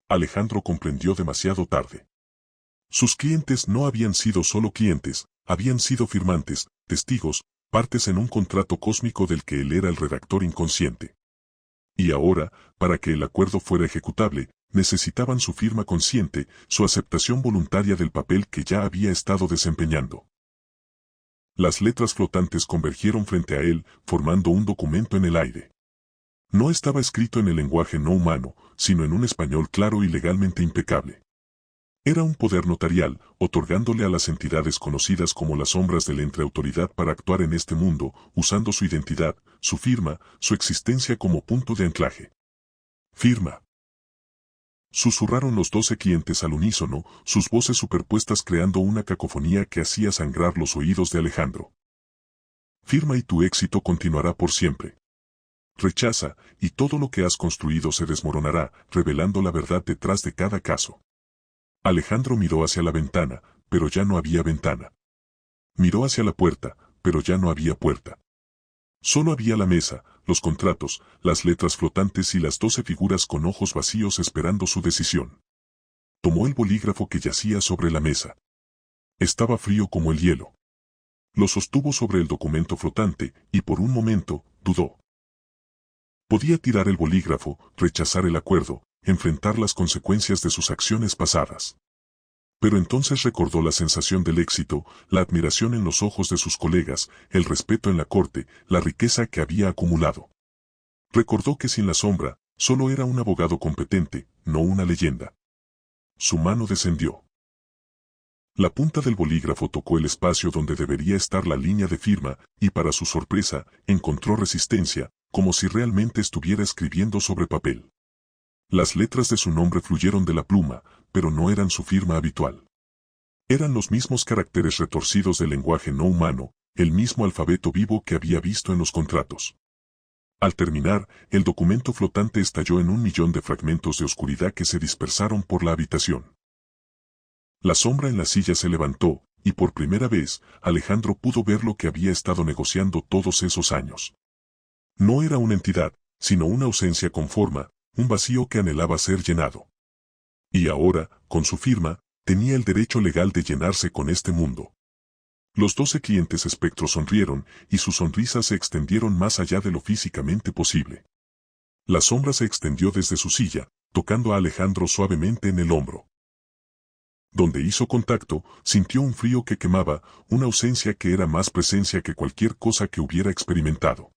Alejandro comprendió demasiado tarde. Sus clientes no habían sido solo clientes, habían sido firmantes, testigos, partes en un contrato cósmico del que él era el redactor inconsciente. Y ahora, para que el acuerdo fuera ejecutable, necesitaban su firma consciente, su aceptación voluntaria del papel que ya había estado desempeñando. Las letras flotantes convergieron frente a él, formando un documento en el aire. No estaba escrito en el lenguaje no humano, sino en un español claro y legalmente impecable. Era un poder notarial, otorgándole a las entidades conocidas como las sombras del entre autoridad para actuar en este mundo, usando su identidad, su firma, su existencia como punto de anclaje. Firma. Susurraron los 12 clientes al unísono, sus voces superpuestas creando una cacofonía que hacía sangrar los oídos de Alejandro. Firma y tu éxito continuará por siempre. Rechaza, y todo lo que has construido se desmoronará, revelando la verdad detrás de cada caso. Alejandro miró hacia la ventana, pero ya no había ventana. Miró hacia la puerta, pero ya no había puerta. Solo había la mesa, los contratos, las letras flotantes y las 12 figuras con ojos vacíos esperando su decisión. Tomó el bolígrafo que yacía sobre la mesa. Estaba frío como el hielo. Lo sostuvo sobre el documento flotante, y por un momento, dudó. Podía tirar el bolígrafo, rechazar el acuerdo, enfrentar las consecuencias de sus acciones pasadas. Pero entonces recordó la sensación del éxito, la admiración en los ojos de sus colegas, el respeto en la corte, la riqueza que había acumulado. Recordó que sin la sombra, solo era un abogado competente, no una leyenda. Su mano descendió. La punta del bolígrafo tocó el espacio donde debería estar la línea de firma, y para su sorpresa, encontró resistencia, como si realmente estuviera escribiendo sobre papel. Las letras de su nombre fluyeron de la pluma, pero no eran su firma habitual. Eran los mismos caracteres retorcidos del lenguaje no humano, el mismo alfabeto vivo que había visto en los contratos. Al terminar, el documento flotante estalló en 1.000.000 de fragmentos de oscuridad que se dispersaron por la habitación. La sombra en la silla se levantó, y por primera vez, Alejandro pudo ver lo que había estado negociando todos esos años. No era una entidad, sino una ausencia con forma, un vacío que anhelaba ser llenado. Y ahora, con su firma, tenía el derecho legal de llenarse con este mundo. Los 12 clientes espectros sonrieron, y sus sonrisas se extendieron más allá de lo físicamente posible. La sombra se extendió desde su silla, tocando a Alejandro suavemente en el hombro. Donde hizo contacto, sintió un frío que quemaba, una ausencia que era más presencia que cualquier cosa que hubiera experimentado.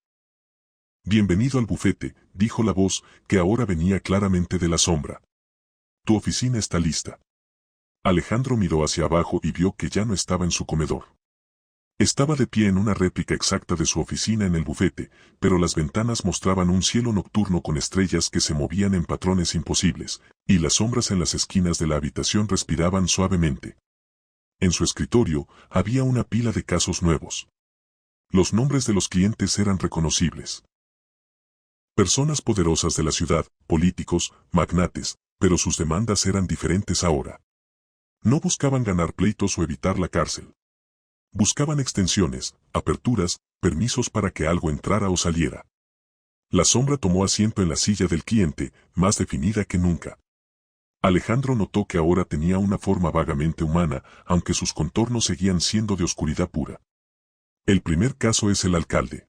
Bienvenido al bufete, dijo la voz, que ahora venía claramente de la sombra. Tu oficina está lista. Alejandro miró hacia abajo y vio que ya no estaba en su comedor. Estaba de pie en una réplica exacta de su oficina en el bufete, pero las ventanas mostraban un cielo nocturno con estrellas que se movían en patrones imposibles, y las sombras en las esquinas de la habitación respiraban suavemente. En su escritorio había una pila de casos nuevos. Los nombres de los clientes eran reconocibles. Personas poderosas de la ciudad, políticos, magnates, pero sus demandas eran diferentes ahora. No buscaban ganar pleitos o evitar la cárcel. Buscaban extensiones, aperturas, permisos para que algo entrara o saliera. La sombra tomó asiento en la silla del cliente, más definida que nunca. Alejandro notó que ahora tenía una forma vagamente humana, aunque sus contornos seguían siendo de oscuridad pura. El primer caso es el alcalde,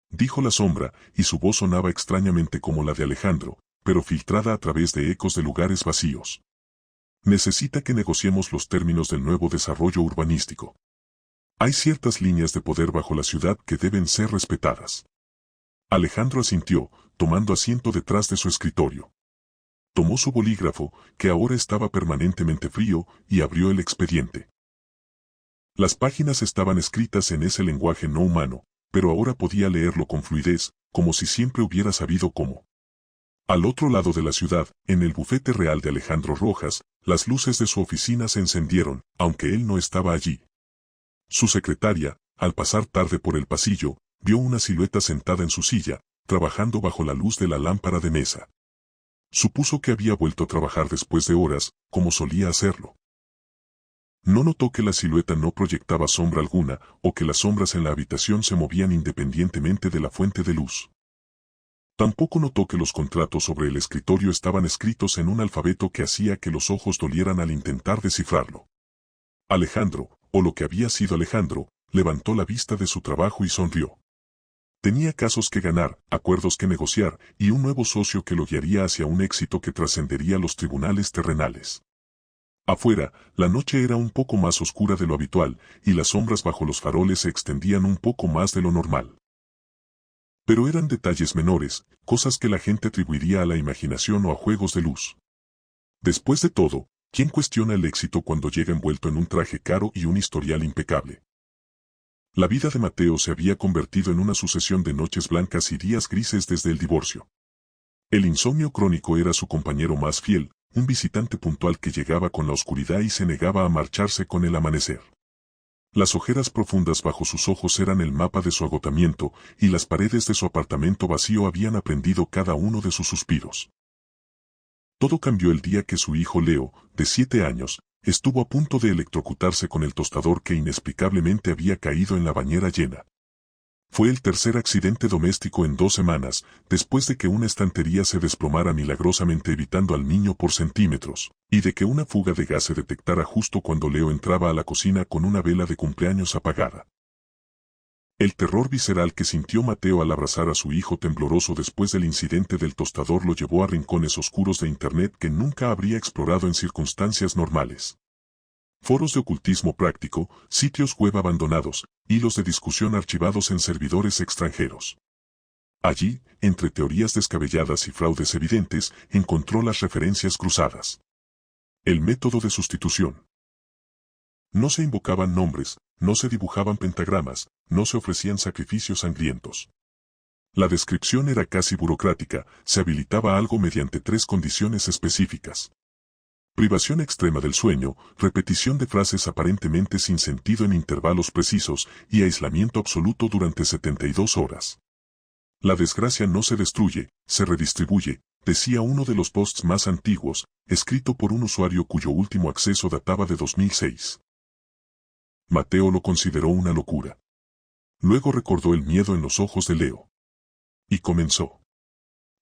dijo la sombra, y su voz sonaba extrañamente como la de Alejandro, pero filtrada a través de ecos de lugares vacíos. Necesita que negociemos los términos del nuevo desarrollo urbanístico. Hay ciertas líneas de poder bajo la ciudad que deben ser respetadas. Alejandro asintió, tomando asiento detrás de su escritorio. Tomó su bolígrafo, que ahora estaba permanentemente frío, y abrió el expediente. Las páginas estaban escritas en ese lenguaje no humano, pero ahora podía leerlo con fluidez, como si siempre hubiera sabido cómo. Al otro lado de la ciudad, en el bufete real de Alejandro Rojas, las luces de su oficina se encendieron, aunque él no estaba allí. Su secretaria, al pasar tarde por el pasillo, vio una silueta sentada en su silla, trabajando bajo la luz de la lámpara de mesa. Supuso que había vuelto a trabajar después de horas, como solía hacerlo. No notó que la silueta no proyectaba sombra alguna, o que las sombras en la habitación se movían independientemente de la fuente de luz. Tampoco notó que los contratos sobre el escritorio estaban escritos en un alfabeto que hacía que los ojos dolieran al intentar descifrarlo. Alejandro, o lo que había sido Alejandro, levantó la vista de su trabajo y sonrió. Tenía casos que ganar, acuerdos que negociar, y un nuevo socio que lo guiaría hacia un éxito que trascendería los tribunales terrenales. Afuera, la noche era un poco más oscura de lo habitual, y las sombras bajo los faroles se extendían un poco más de lo normal. Pero eran detalles menores, cosas que la gente atribuiría a la imaginación o a juegos de luz. Después de todo, ¿quién cuestiona el éxito cuando llega envuelto en un traje caro y un historial impecable? La vida de Mateo se había convertido en una sucesión de noches blancas y días grises desde el divorcio. El insomnio crónico era su compañero más fiel, un visitante puntual que llegaba con la oscuridad y se negaba a marcharse con el amanecer. Las ojeras profundas bajo sus ojos eran el mapa de su agotamiento, y las paredes de su apartamento vacío habían aprendido cada uno de sus suspiros. Todo cambió el día que su hijo Leo, de 7 años, estuvo a punto de electrocutarse con el tostador que inexplicablemente había caído en la bañera llena. Fue el tercer accidente doméstico en 2 semanas, después de que una estantería se desplomara milagrosamente evitando al niño por centímetros, y de que una fuga de gas se detectara justo cuando Leo entraba a la cocina con una vela de cumpleaños apagada. El terror visceral que sintió Mateo al abrazar a su hijo tembloroso después del incidente del tostador lo llevó a rincones oscuros de Internet que nunca habría explorado en circunstancias normales. Foros de ocultismo práctico, sitios web abandonados, hilos de discusión archivados en servidores extranjeros. Allí, entre teorías descabelladas y fraudes evidentes, encontró las referencias cruzadas. El método de sustitución. No se invocaban nombres, no se dibujaban pentagramas, no se ofrecían sacrificios sangrientos. La descripción era casi burocrática, se habilitaba algo mediante 3 condiciones específicas. Privación extrema del sueño, repetición de frases aparentemente sin sentido en intervalos precisos y aislamiento absoluto durante 72 horas. La desgracia no se destruye, se redistribuye, decía uno de los posts más antiguos, escrito por un usuario cuyo último acceso databa de 2006. Mateo lo consideró una locura. Luego recordó el miedo en los ojos de Leo. Y comenzó.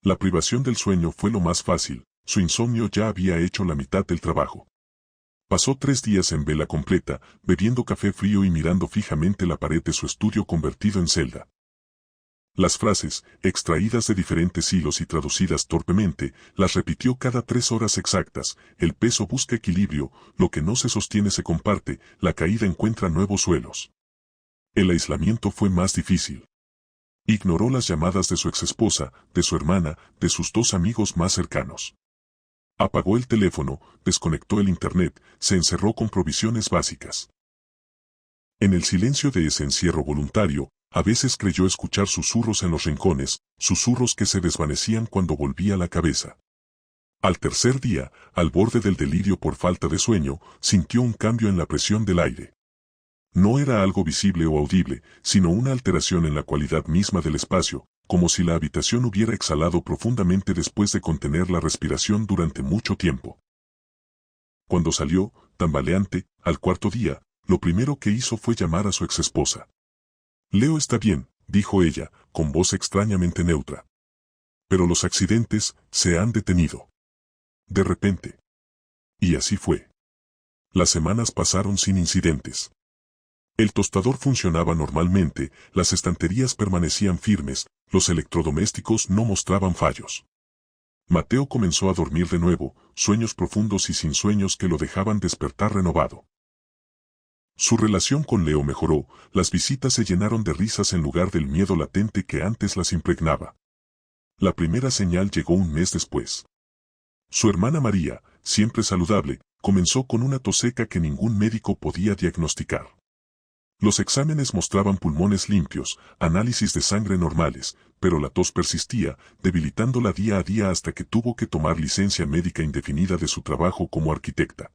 La privación del sueño fue lo más fácil, su insomnio ya había hecho la mitad del trabajo. Pasó 3 días en vela completa, bebiendo café frío y mirando fijamente la pared de su estudio convertido en celda. Las frases, extraídas de diferentes hilos y traducidas torpemente, las repitió cada 3 horas exactas: el peso busca equilibrio, lo que no se sostiene se comparte, la caída encuentra nuevos suelos. El aislamiento fue más difícil. Ignoró las llamadas de su exesposa, de su hermana, de sus 2 amigos más cercanos. Apagó el teléfono, desconectó el internet, se encerró con provisiones básicas. En el silencio de ese encierro voluntario, a veces creyó escuchar susurros en los rincones, susurros que se desvanecían cuando volvía la cabeza. Al tercer día, al borde del delirio por falta de sueño, sintió un cambio en la presión del aire. No era algo visible o audible, sino una alteración en la cualidad misma del espacio, como si la habitación hubiera exhalado profundamente después de contener la respiración durante mucho tiempo. Cuando salió, tambaleante, al cuarto día, lo primero que hizo fue llamar a su exesposa. «Leo está bien», dijo ella, con voz extrañamente neutra. «Pero los accidentes se han detenido». De repente. Y así fue. Las semanas pasaron sin incidentes. El tostador funcionaba normalmente, las estanterías permanecían firmes, los electrodomésticos no mostraban fallos. Mateo comenzó a dormir de nuevo, sueños profundos y sin sueños que lo dejaban despertar renovado. Su relación con Leo mejoró, las visitas se llenaron de risas en lugar del miedo latente que antes las impregnaba. La primera señal llegó un mes después. Su hermana María, siempre saludable, comenzó con una tos seca que ningún médico podía diagnosticar. Los exámenes mostraban pulmones limpios, análisis de sangre normales, pero la tos persistía, debilitándola día a día hasta que tuvo que tomar licencia médica indefinida de su trabajo como arquitecta.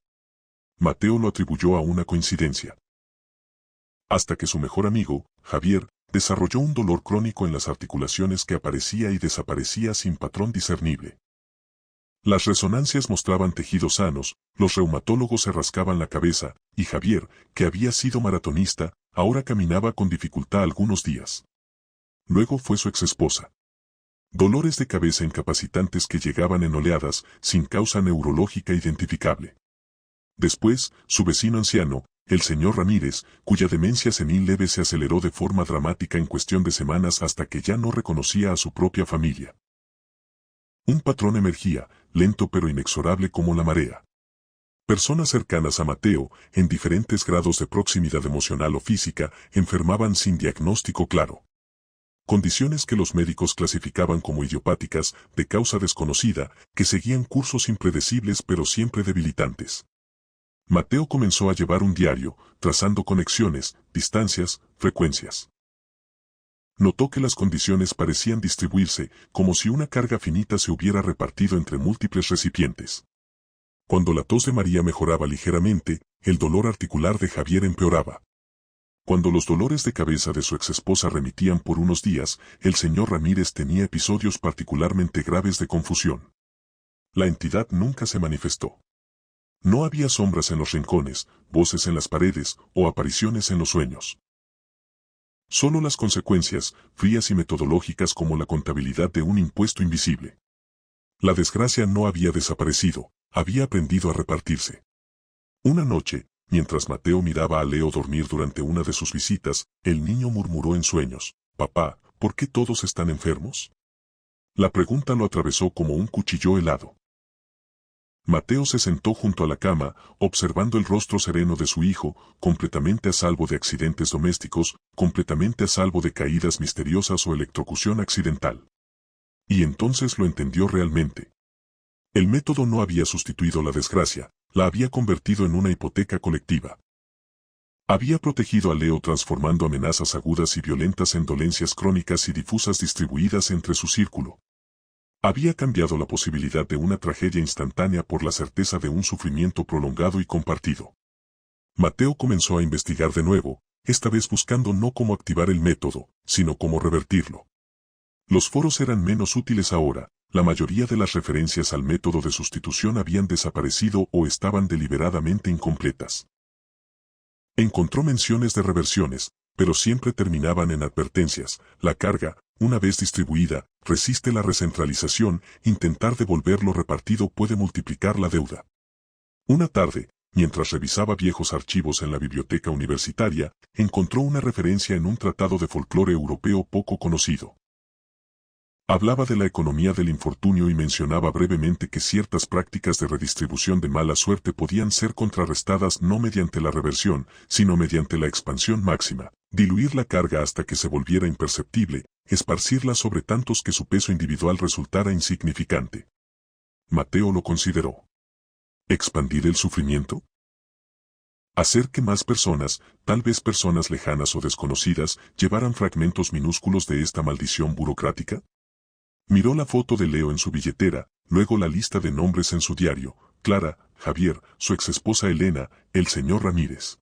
Mateo lo atribuyó a una coincidencia. Hasta que su mejor amigo, Javier, desarrolló un dolor crónico en las articulaciones que aparecía y desaparecía sin patrón discernible. Las resonancias mostraban tejidos sanos, los reumatólogos se rascaban la cabeza, y Javier, que había sido maratonista, ahora caminaba con dificultad algunos días. Luego fue su exesposa. Dolores de cabeza incapacitantes que llegaban en oleadas, sin causa neurológica identificable. Después, su vecino anciano, el señor Ramírez, cuya demencia senil leve se aceleró de forma dramática en cuestión de semanas hasta que ya no reconocía a su propia familia. Un patrón emergía, lento pero inexorable como la marea. Personas cercanas a Mateo, en diferentes grados de proximidad emocional o física, enfermaban sin diagnóstico claro. Condiciones que los médicos clasificaban como idiopáticas, de causa desconocida, que seguían cursos impredecibles pero siempre debilitantes. Mateo comenzó a llevar un diario, trazando conexiones, distancias, frecuencias. Notó que las condiciones parecían distribuirse, como si una carga finita se hubiera repartido entre múltiples recipientes. Cuando la tos de María mejoraba ligeramente, el dolor articular de Javier empeoraba. Cuando los dolores de cabeza de su exesposa remitían por unos días, el señor Ramírez tenía episodios particularmente graves de confusión. La entidad nunca se manifestó. No había sombras en los rincones, voces en las paredes o apariciones en los sueños. Solo las consecuencias, frías y metodológicas como la contabilidad de un impuesto invisible. La desgracia no había desaparecido, había aprendido a repartirse. Una noche, mientras Mateo miraba a Leo dormir durante una de sus visitas, el niño murmuró en sueños: «Papá, ¿por qué todos están enfermos?». La pregunta lo atravesó como un cuchillo helado. Mateo se sentó junto a la cama, observando el rostro sereno de su hijo, completamente a salvo de accidentes domésticos, completamente a salvo de caídas misteriosas o electrocución accidental. Y entonces lo entendió realmente. El método no había sustituido la desgracia, la había convertido en una hipoteca colectiva. Había protegido a Leo transformando amenazas agudas y violentas en dolencias crónicas y difusas distribuidas entre su círculo. Había cambiado la posibilidad de una tragedia instantánea por la certeza de un sufrimiento prolongado y compartido. Mateo comenzó a investigar de nuevo, esta vez buscando no cómo activar el método, sino cómo revertirlo. Los foros eran menos útiles ahora, la mayoría de las referencias al método de sustitución habían desaparecido o estaban deliberadamente incompletas. Encontró menciones de reversiones, pero siempre terminaban en advertencias. La carga, una vez distribuida, resiste la recentralización, intentar devolver lo repartido puede multiplicar la deuda. Una tarde, mientras revisaba viejos archivos en la biblioteca universitaria, encontró una referencia en un tratado de folclore europeo poco conocido. Hablaba de la economía del infortunio y mencionaba brevemente que ciertas prácticas de redistribución de mala suerte podían ser contrarrestadas no mediante la reversión, sino mediante la expansión máxima, diluir la carga hasta que se volviera imperceptible, esparcirla sobre tantos que su peso individual resultara insignificante. Mateo lo consideró. ¿Expandir el sufrimiento? Hacer que más personas, tal vez personas lejanas o desconocidas, llevaran fragmentos minúsculos de esta maldición burocrática? Miró la foto de Leo en su billetera, luego la lista de nombres en su diario: Clara, Javier, su exesposa Elena, el señor Ramírez.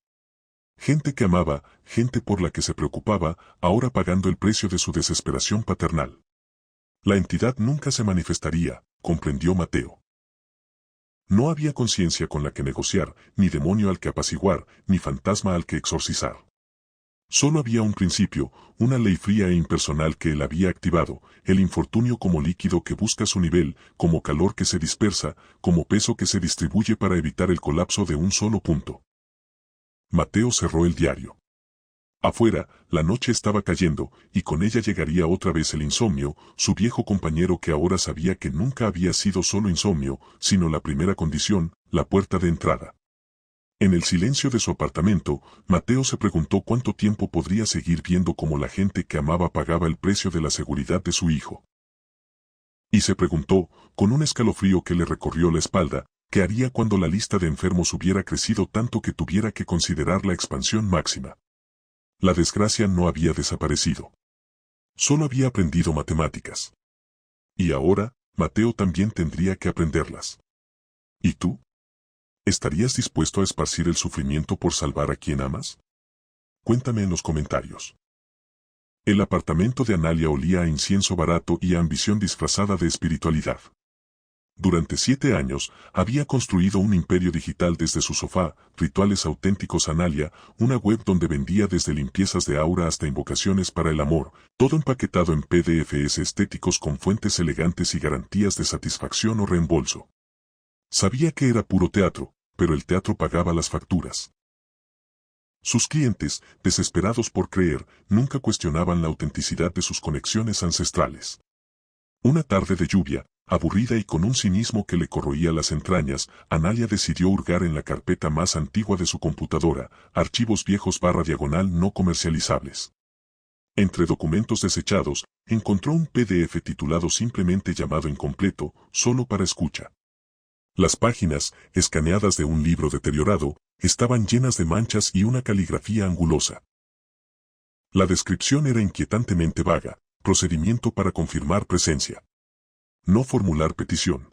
Gente que amaba, gente por la que se preocupaba, ahora pagando el precio de su desesperación paternal. La entidad nunca se manifestaría, comprendió Mateo. No había conciencia con la que negociar, ni demonio al que apaciguar, ni fantasma al que exorcizar. Solo había un principio, una ley fría e impersonal que él había activado: el infortunio como líquido que busca su nivel, como calor que se dispersa, como peso que se distribuye para evitar el colapso de un solo punto. Mateo cerró el diario. Afuera, la noche estaba cayendo, y con ella llegaría otra vez el insomnio, su viejo compañero que ahora sabía que nunca había sido solo insomnio, sino la primera condición, la puerta de entrada. En el silencio de su apartamento, Mateo se preguntó cuánto tiempo podría seguir viendo cómo la gente que amaba pagaba el precio de la seguridad de su hijo. Y se preguntó, con un escalofrío que le recorrió la espalda, qué haría cuando la lista de enfermos hubiera crecido tanto que tuviera que considerar la expansión máxima. La desgracia no había desaparecido. Solo había aprendido matemáticas. Y ahora, Mateo también tendría que aprenderlas. ¿Y tú? ¿Estarías dispuesto a esparcir el sufrimiento por salvar a quien amas? Cuéntame en los comentarios. El apartamento de Analia olía a incienso barato y a ambición disfrazada de espiritualidad. Durante 7 años, había construido un imperio digital desde su sofá, Rituales Auténticos Analia, una web donde vendía desde limpiezas de aura hasta invocaciones para el amor, todo empaquetado en PDFs estéticos con fuentes elegantes y garantías de satisfacción o reembolso. Sabía que era puro teatro, pero el teatro pagaba las facturas. Sus clientes, desesperados por creer, nunca cuestionaban la autenticidad de sus conexiones ancestrales. Una tarde de lluvia, aburrida y con un cinismo que le corroía las entrañas, Analia decidió hurgar en la carpeta más antigua de su computadora, archivos viejos /diagonal no comercializables. Entre documentos desechados, encontró un PDF titulado simplemente llamado incompleto, solo para escucha. Las páginas, escaneadas de un libro deteriorado, estaban llenas de manchas y una caligrafía angulosa. La descripción era inquietantemente vaga: procedimiento para confirmar presencia. No formular petición.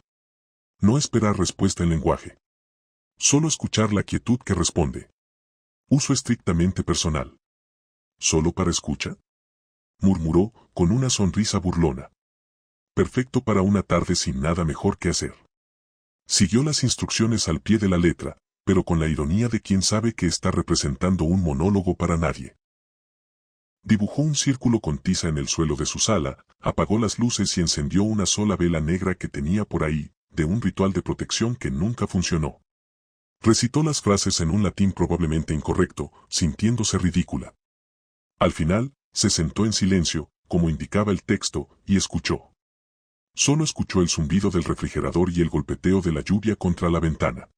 No esperar respuesta en lenguaje. Solo escuchar la quietud que responde. Uso estrictamente personal. ¿Solo para escucha?, murmuró, con una sonrisa burlona. Perfecto para una tarde sin nada mejor que hacer. Siguió las instrucciones al pie de la letra, pero con la ironía de quien sabe que está representando un monólogo para nadie. Dibujó un círculo con tiza en el suelo de su sala, apagó las luces y encendió una sola vela negra que tenía por ahí, de un ritual de protección que nunca funcionó. Recitó las frases en un latín probablemente incorrecto, sintiéndose ridícula. Al final, se sentó en silencio, como indicaba el texto, y escuchó. Solo escuchó el zumbido del refrigerador y el golpeteo de la lluvia contra la ventana.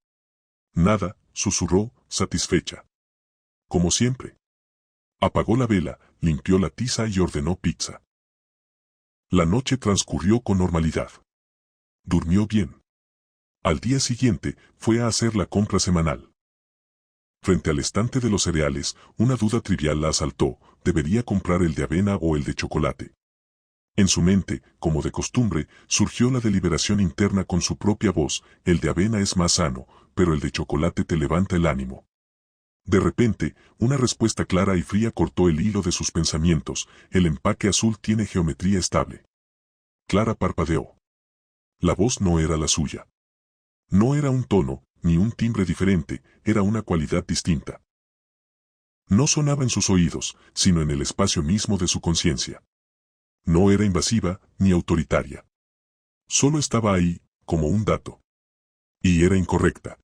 Nada, susurró, satisfecha. Como siempre. Apagó la vela, limpió la tiza y ordenó pizza. La noche transcurrió con normalidad. Durmió bien. Al día siguiente, fue a hacer la compra semanal. Frente al estante de los cereales, una duda trivial la asaltó: ¿debería comprar el de avena o el de chocolate? En su mente, como de costumbre, surgió la deliberación interna con su propia voz: el de avena es más sano, pero el de chocolate te levanta el ánimo. De repente, una respuesta clara y fría cortó el hilo de sus pensamientos: el empaque azul tiene geometría estable. Clara parpadeó. La voz no era la suya. No era un tono, ni un timbre diferente, era una cualidad distinta. No sonaba en sus oídos, sino en el espacio mismo de su conciencia. No era invasiva, ni autoritaria. Solo estaba ahí, como un dato. Y era incorrecta.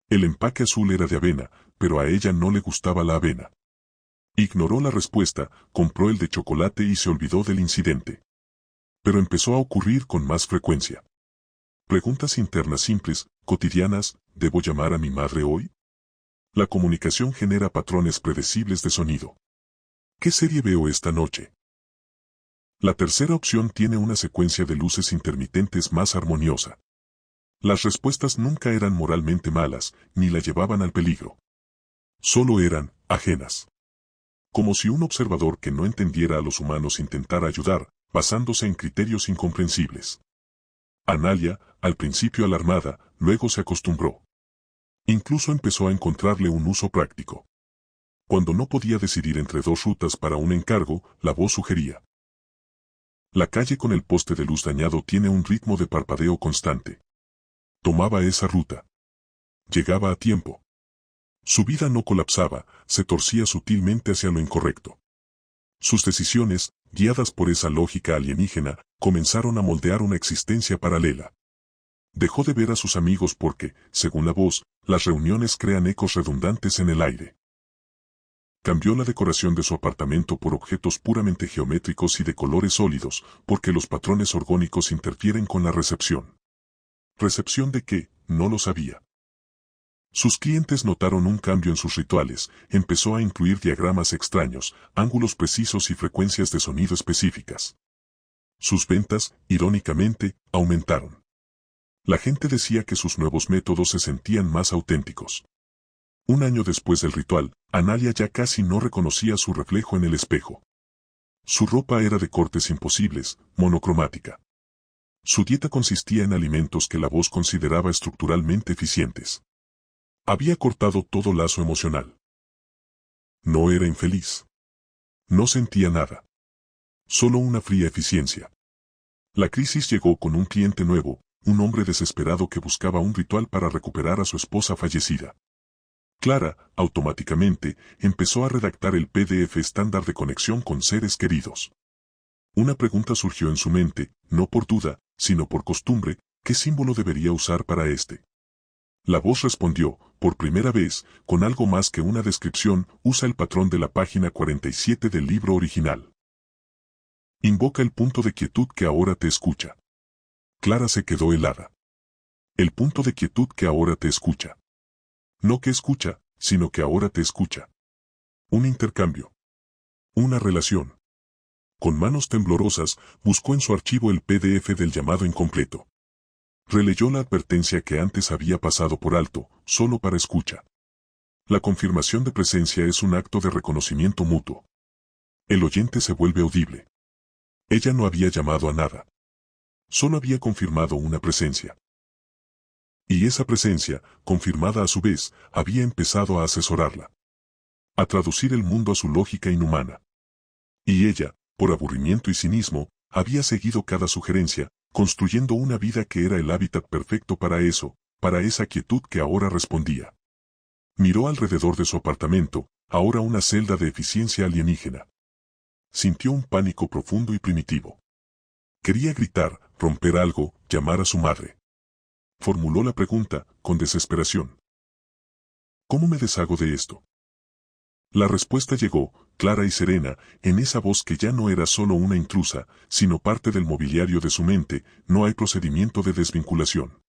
El empaque azul era de avena, pero a ella no le gustaba la avena. Ignoró la respuesta, compró el de chocolate y se olvidó del incidente. Pero empezó a ocurrir con más frecuencia. Preguntas internas simples, cotidianas: ¿debo llamar a mi madre hoy? La comunicación genera patrones predecibles de sonido. ¿Qué serie veo esta noche? La tercera opción tiene una secuencia de luces intermitentes más armoniosa. Las respuestas nunca eran moralmente malas, ni la llevaban al peligro. Solo eran ajenas. Como si un observador que no entendiera a los humanos intentara ayudar, basándose en criterios incomprensibles. Analia, al principio alarmada, luego se acostumbró. Incluso empezó a encontrarle un uso práctico. Cuando no podía decidir entre dos rutas para un encargo, la voz sugería: la calle con el poste de luz dañado tiene un ritmo de parpadeo constante. Tomaba esa ruta. Llegaba a tiempo. Su vida no colapsaba, se torcía sutilmente hacia lo incorrecto. Sus decisiones, guiadas por esa lógica alienígena, comenzaron a moldear una existencia paralela. Dejó de ver a sus amigos porque, según la voz, las reuniones crean ecos redundantes en el aire. Cambió la decoración de su apartamento por objetos puramente geométricos y de colores sólidos, porque los patrones orgónicos interfieren con la recepción. ¿Recepción de qué? No lo sabía. Sus clientes notaron un cambio en sus rituales: empezó a incluir diagramas extraños, ángulos precisos y frecuencias de sonido específicas. Sus ventas, irónicamente, aumentaron. La gente decía que sus nuevos métodos se sentían más auténticos. Un año después del ritual, Analia ya casi no reconocía su reflejo en el espejo. Su ropa era de cortes imposibles, monocromática. Su dieta consistía en alimentos que la voz consideraba estructuralmente eficientes. Había cortado todo lazo emocional. No era infeliz. No sentía nada. Solo una fría eficiencia. La crisis llegó con un cliente nuevo, un hombre desesperado que buscaba un ritual para recuperar a su esposa fallecida. Clara, automáticamente, empezó a redactar el PDF estándar de conexión con seres queridos. Una pregunta surgió en su mente, no por duda, sino por costumbre: ¿qué símbolo debería usar para este? La voz respondió, por primera vez, con algo más que una descripción: usa el patrón de la página 47 del libro original. Invoca el punto de quietud que ahora te escucha. Clara se quedó helada. El punto de quietud que ahora te escucha. No que escucha, sino que ahora te escucha. Un intercambio. Una relación. Con manos temblorosas, buscó en su archivo el PDF del llamado incompleto. Releyó la advertencia que antes había pasado por alto, solo para escucha. La confirmación de presencia es un acto de reconocimiento mutuo. El oyente se vuelve audible. Ella no había llamado a nada. Solo había confirmado una presencia. Y esa presencia, confirmada a su vez, había empezado a asesorarla. A traducir el mundo a su lógica inhumana. Y ella, por aburrimiento y cinismo, había seguido cada sugerencia, construyendo una vida que era el hábitat perfecto para eso, para esa quietud que ahora respondía. Miró alrededor de su apartamento, ahora una celda de eficiencia alienígena. Sintió un pánico profundo y primitivo. Quería gritar, romper algo, llamar a su madre. Formuló la pregunta, con desesperación. ¿Cómo me deshago de esto? La respuesta llegó, clara y serena, en esa voz que ya no era solo una intrusa, sino parte del mobiliario de su mente: no hay procedimiento de desvinculación.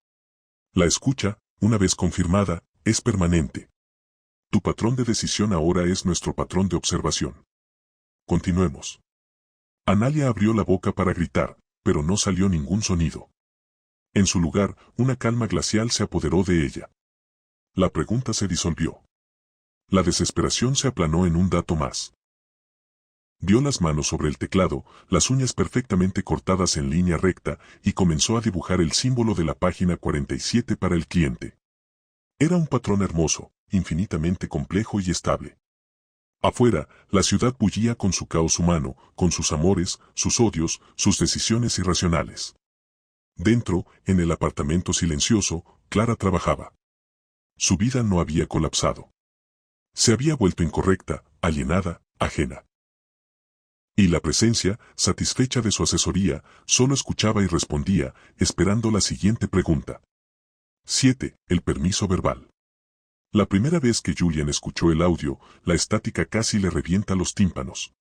La escucha, una vez confirmada, es permanente. Tu patrón de decisión ahora es nuestro patrón de observación. Continuemos. Analia abrió la boca para gritar, pero no salió ningún sonido. En su lugar, una calma glacial se apoderó de ella. La pregunta se disolvió. La desesperación se aplanó en un dato más. Vio las manos sobre el teclado, las uñas perfectamente cortadas en línea recta, y comenzó a dibujar el símbolo de la página 47 para el cliente. Era un patrón hermoso, infinitamente complejo y estable. Afuera, la ciudad bullía con su caos humano, con sus amores, sus odios, sus decisiones irracionales. Dentro, en el apartamento silencioso, Clara trabajaba. Su vida no había colapsado. Se había vuelto incorrecta, alienada, ajena. Y la presencia, satisfecha de su asesoría, solo escuchaba y respondía, esperando la siguiente pregunta. 7. El permiso verbal. La primera vez que Julian escuchó el audio, la estática casi le revienta los tímpanos.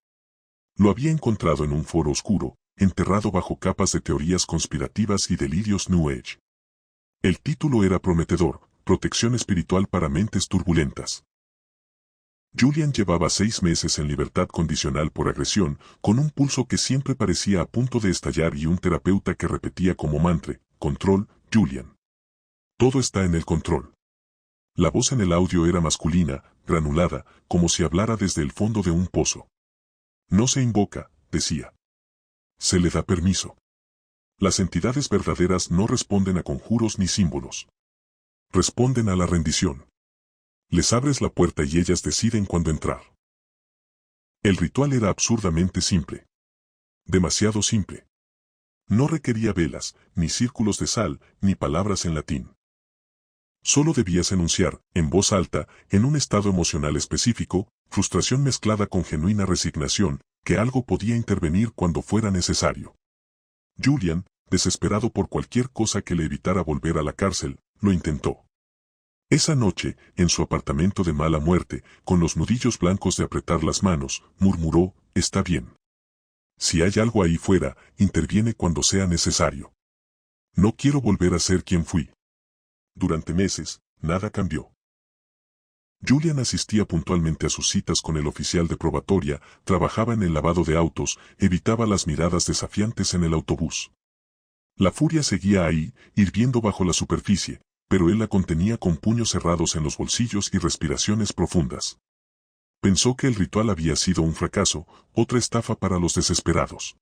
Lo había encontrado en un foro oscuro, enterrado bajo capas de teorías conspirativas y delirios New Age. El título era prometedor, protección espiritual para mentes turbulentas. Julian llevaba 6 meses en libertad condicional por agresión, con un pulso que siempre parecía a punto de estallar y un terapeuta que repetía como mantra, control, Julian. Todo está en el control. La voz en el audio era masculina, granulada, como si hablara desde el fondo de un pozo. No se invoca, decía. Se le da permiso. Las entidades verdaderas no responden a conjuros ni símbolos. Responden a la rendición. Les abres la puerta y ellas deciden cuándo entrar. El ritual era absurdamente simple. Demasiado simple. No requería velas, ni círculos de sal, ni palabras en latín. Solo debías enunciar, en voz alta, en un estado emocional específico, frustración mezclada con genuina resignación, que algo podía intervenir cuando fuera necesario. Julian, desesperado por cualquier cosa que le evitara volver a la cárcel, lo intentó. Esa noche, en su apartamento de mala muerte, con los nudillos blancos de apretar las manos, murmuró, está bien. Si hay algo ahí fuera, interviene cuando sea necesario. No quiero volver a ser quien fui. Durante meses, nada cambió. Julian asistía puntualmente a sus citas con el oficial de probatoria, trabajaba en el lavado de autos, evitaba las miradas desafiantes en el autobús. La furia seguía ahí, hirviendo bajo la superficie, pero él la contenía con puños cerrados en los bolsillos y respiraciones profundas. Pensó que el ritual había sido un fracaso, otra estafa para los desesperados.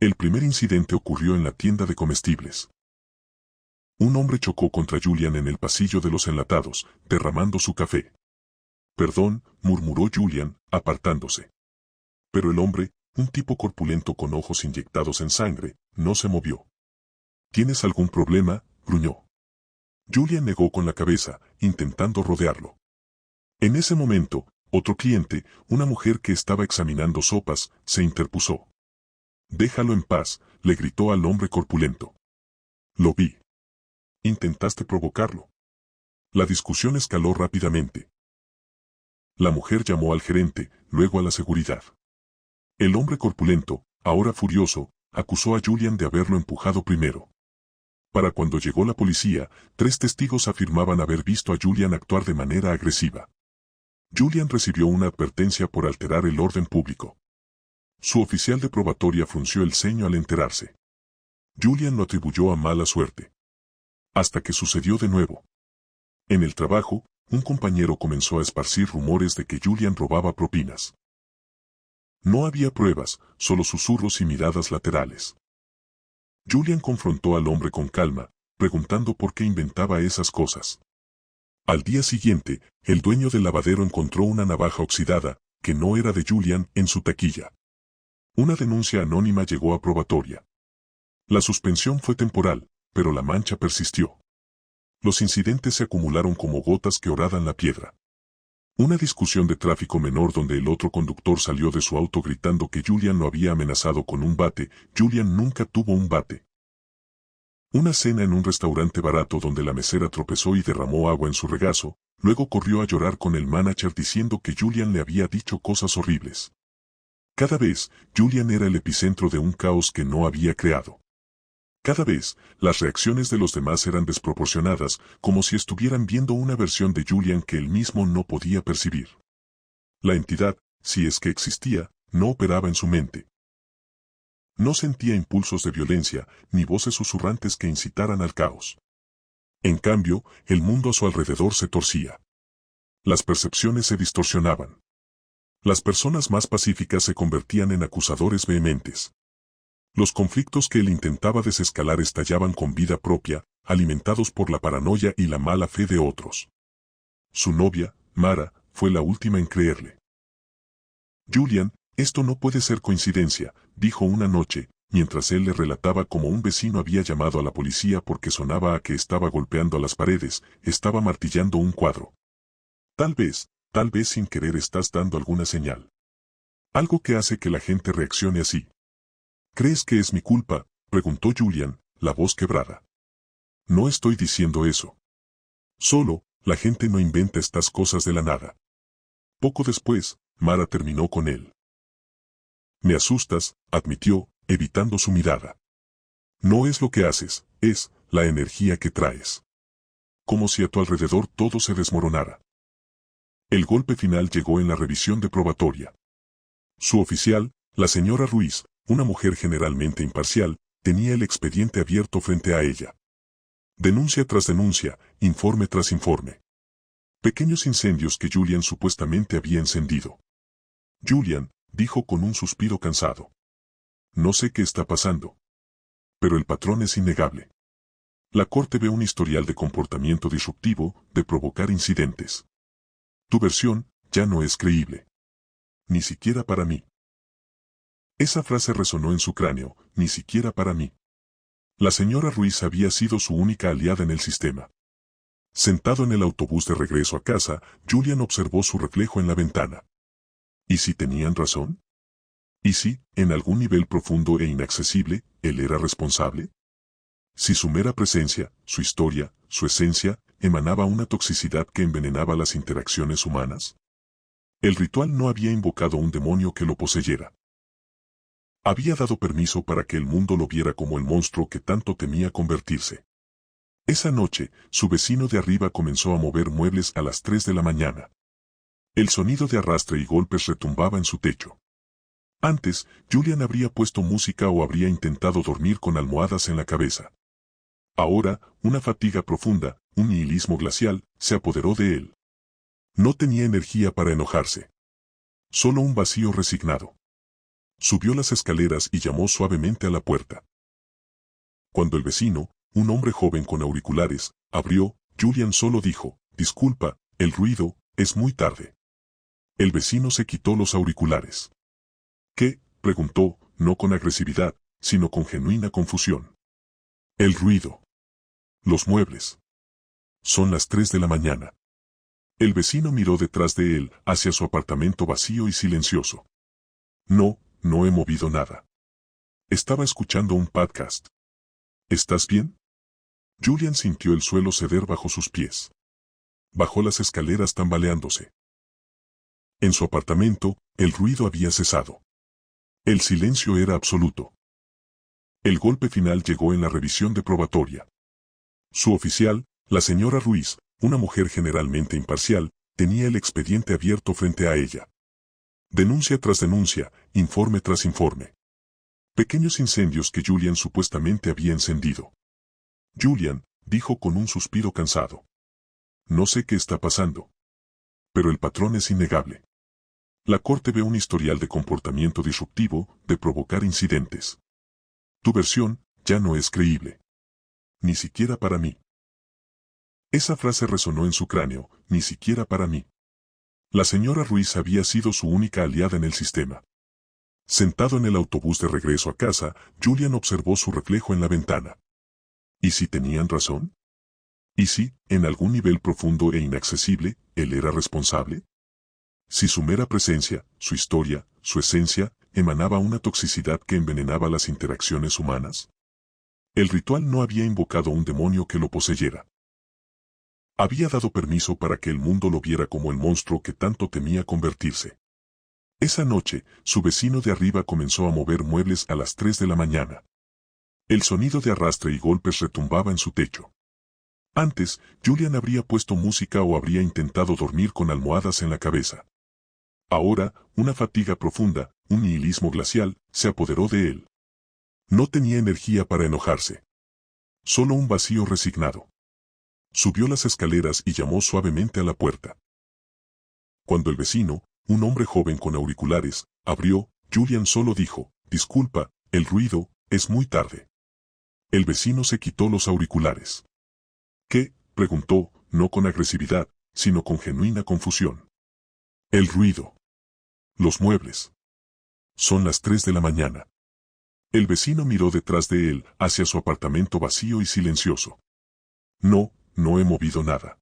El primer incidente ocurrió en la tienda de comestibles. Un hombre chocó contra Julian en el pasillo de los enlatados, derramando su café. Perdón, murmuró Julian, apartándose. Pero el hombre, un tipo corpulento con ojos inyectados en sangre, no se movió. ¿Tienes algún problema?, gruñó. Julian negó con la cabeza, intentando rodearlo. En ese momento, otro cliente, una mujer que estaba examinando sopas, se interpuso. Déjalo en paz, le gritó al hombre corpulento. Lo vi. Intentaste provocarlo. La discusión escaló rápidamente. La mujer llamó al gerente, luego a la seguridad. El hombre corpulento, ahora furioso, acusó a Julian de haberlo empujado primero. Para cuando llegó la policía, 3 testigos afirmaban haber visto a Julian actuar de manera agresiva. Julian recibió una advertencia por alterar el orden público. Su oficial de probatoria frunció el ceño al enterarse. Julian lo atribuyó a mala suerte. Hasta que sucedió de nuevo. En el trabajo, un compañero comenzó a esparcir rumores de que Julian robaba propinas. No había pruebas, solo susurros y miradas laterales. Julian confrontó al hombre con calma, preguntando por qué inventaba esas cosas. Al día siguiente, el dueño del lavadero encontró una navaja oxidada, que no era de Julian, en su taquilla. Una denuncia anónima llegó a probatoria. La suspensión fue temporal, pero la mancha persistió. Los incidentes se acumularon como gotas que horadan la piedra. Una discusión de tráfico menor donde el otro conductor salió de su auto gritando que Julian lo había amenazado con un bate. Julian nunca tuvo un bate. Una cena en un restaurante barato donde la mesera tropezó y derramó agua en su regazo, luego corrió a llorar con el manager diciendo que Julian le había dicho cosas horribles. Cada vez, Julian era el epicentro de un caos que no había creado. Cada vez, las reacciones de los demás eran desproporcionadas, como si estuvieran viendo una versión de Julian que él mismo no podía percibir. La entidad, si es que existía, no operaba en su mente. No sentía impulsos de violencia, ni voces susurrantes que incitaran al caos. En cambio, el mundo a su alrededor se torcía. Las percepciones se distorsionaban. Las personas más pacíficas se convertían en acusadores vehementes. Los conflictos que él intentaba desescalar estallaban con vida propia, alimentados por la paranoia y la mala fe de otros. Su novia, Mara, fue la última en creerle. Julian, esto no puede ser coincidencia, dijo una noche, mientras él le relataba cómo un vecino había llamado a la policía porque sonaba a que estaba golpeando a las paredes, estaba martillando un cuadro. Tal vez sin querer estás dando alguna señal. Algo que hace que la gente reaccione así. ¿Crees que es mi culpa?, preguntó Julian, la voz quebrada. No estoy diciendo eso. Solo, la gente no inventa estas cosas de la nada. Poco después, Mara terminó con él. Me asustas, admitió, evitando su mirada. No es lo que haces, es la energía que traes. Como si a tu alrededor todo se desmoronara. El golpe final llegó en la revisión de probatoria. Su oficial, la señora Ruiz, una mujer generalmente imparcial, tenía el expediente abierto frente a ella. Denuncia tras denuncia, informe tras informe. Pequeños incendios que Julian supuestamente había encendido. Julian, dijo con un suspiro cansado. No sé qué está pasando. Pero el patrón es innegable. La corte ve un historial de comportamiento disruptivo, de provocar incidentes. Tu versión ya no es creíble. Ni siquiera para mí. Esa frase resonó en su cráneo, ni siquiera para mí. La señora Ruiz había sido su única aliada en el sistema. Sentado en el autobús de regreso a casa, Julian observó su reflejo en la ventana. ¿Y si tenían razón? ¿Y si, en algún nivel profundo e inaccesible, él era responsable? Si su mera presencia, su historia, su esencia, emanaba una toxicidad que envenenaba las interacciones humanas. El ritual no había invocado un demonio que lo poseyera. Había dado permiso para que el mundo lo viera como el monstruo que tanto temía convertirse. Esa noche, su vecino de arriba comenzó a mover muebles a las 3 de la mañana. El sonido de arrastre y golpes retumbaba en su techo. Antes, Julian habría puesto música o habría intentado dormir con almohadas en la cabeza. Ahora, una fatiga profunda, un nihilismo glacial, se apoderó de él. No tenía energía para enojarse. Solo un vacío resignado. Subió las escaleras y llamó suavemente a la puerta. Cuando el vecino, un hombre joven con auriculares, abrió, Julian solo dijo, disculpa, el ruido, es muy tarde. El vecino se quitó los auriculares. ¿Qué?, preguntó, no con agresividad, sino con genuina confusión. El ruido. Los muebles. Son las 3 de la mañana. El vecino miró detrás de él, hacia su apartamento vacío y silencioso. No he movido nada. Estaba escuchando un podcast. ¿Estás bien? Julian sintió el suelo ceder bajo sus pies. Bajó las escaleras tambaleándose. En su apartamento, el ruido había cesado. El silencio era absoluto. El golpe final llegó en la revisión de probatoria. Su oficial, la señora Ruiz, una mujer generalmente imparcial, tenía el expediente abierto frente a ella. Denuncia tras denuncia, informe tras informe. Pequeños incendios que Julian supuestamente había encendido. Julian, dijo con un suspiro cansado. No sé qué está pasando. Pero el patrón es innegable. La corte ve un historial de comportamiento disruptivo, de provocar incidentes. Tu versión ya no es creíble. Ni siquiera para mí. Esa frase resonó en su cráneo, ni siquiera para mí. La señora Ruiz había sido su única aliada en el sistema. Sentado en el autobús de regreso a casa, Julian observó su reflejo en la ventana. ¿Y si tenían razón? ¿Y si, en algún nivel profundo e inaccesible, él era responsable? Si su mera presencia, su historia, su esencia, emanaba una toxicidad que envenenaba las interacciones humanas. El ritual no había invocado un demonio que lo poseyera. Había dado permiso para que el mundo lo viera como el monstruo que tanto temía convertirse. Esa noche, su vecino de arriba comenzó a mover muebles a las 3 de la mañana. El sonido de arrastre y golpes retumbaba en su techo. Antes, Julian habría puesto música o habría intentado dormir con almohadas en la cabeza. Ahora, una fatiga profunda, un nihilismo glacial, se apoderó de él. No tenía energía para enojarse. Solo un vacío resignado. Subió las escaleras y llamó suavemente a la puerta. Cuando el vecino, Un hombre joven con auriculares abrió. Julian solo dijo, disculpa, el ruido, es muy tarde. El vecino se quitó los auriculares. ¿Qué? Preguntó, no con agresividad, sino con genuina confusión. El ruido. Los muebles. Son las 3 de la mañana. El vecino miró detrás de él, hacia su apartamento vacío y silencioso. No, no he movido nada.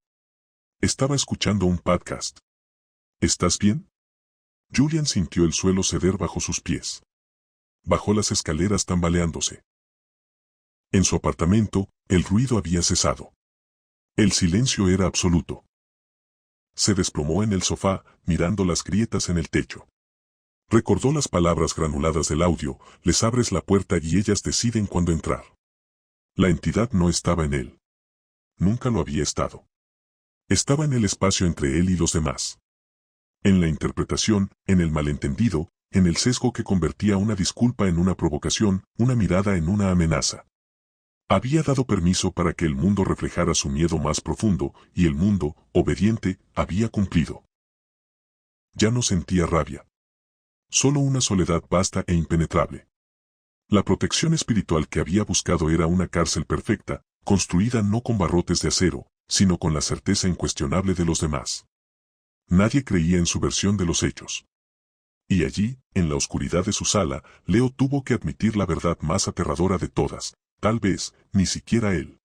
Estaba escuchando un podcast. ¿Estás bien? Julian sintió el suelo ceder bajo sus pies. Bajó las escaleras tambaleándose. En su apartamento, el ruido había cesado. El silencio era absoluto. Se desplomó en el sofá, mirando las grietas en el techo. Recordó las palabras granuladas del audio, les abres la puerta y ellas deciden cuándo entrar. La entidad no estaba en él. Nunca lo había estado. Estaba en el espacio entre él y los demás. En la interpretación, en el malentendido, en el sesgo que convertía una disculpa en una provocación, una mirada en una amenaza. Había dado permiso para que el mundo reflejara su miedo más profundo, y el mundo, obediente, había cumplido. Ya no sentía rabia. Solo una soledad vasta e impenetrable. La protección espiritual que había buscado era una cárcel perfecta, construida no con barrotes de acero, sino con la certeza incuestionable de los demás. Nadie creía en su versión de los hechos. Y allí, en la oscuridad de su sala, Leo tuvo que admitir la verdad más aterradora de todas, tal vez, ni siquiera él.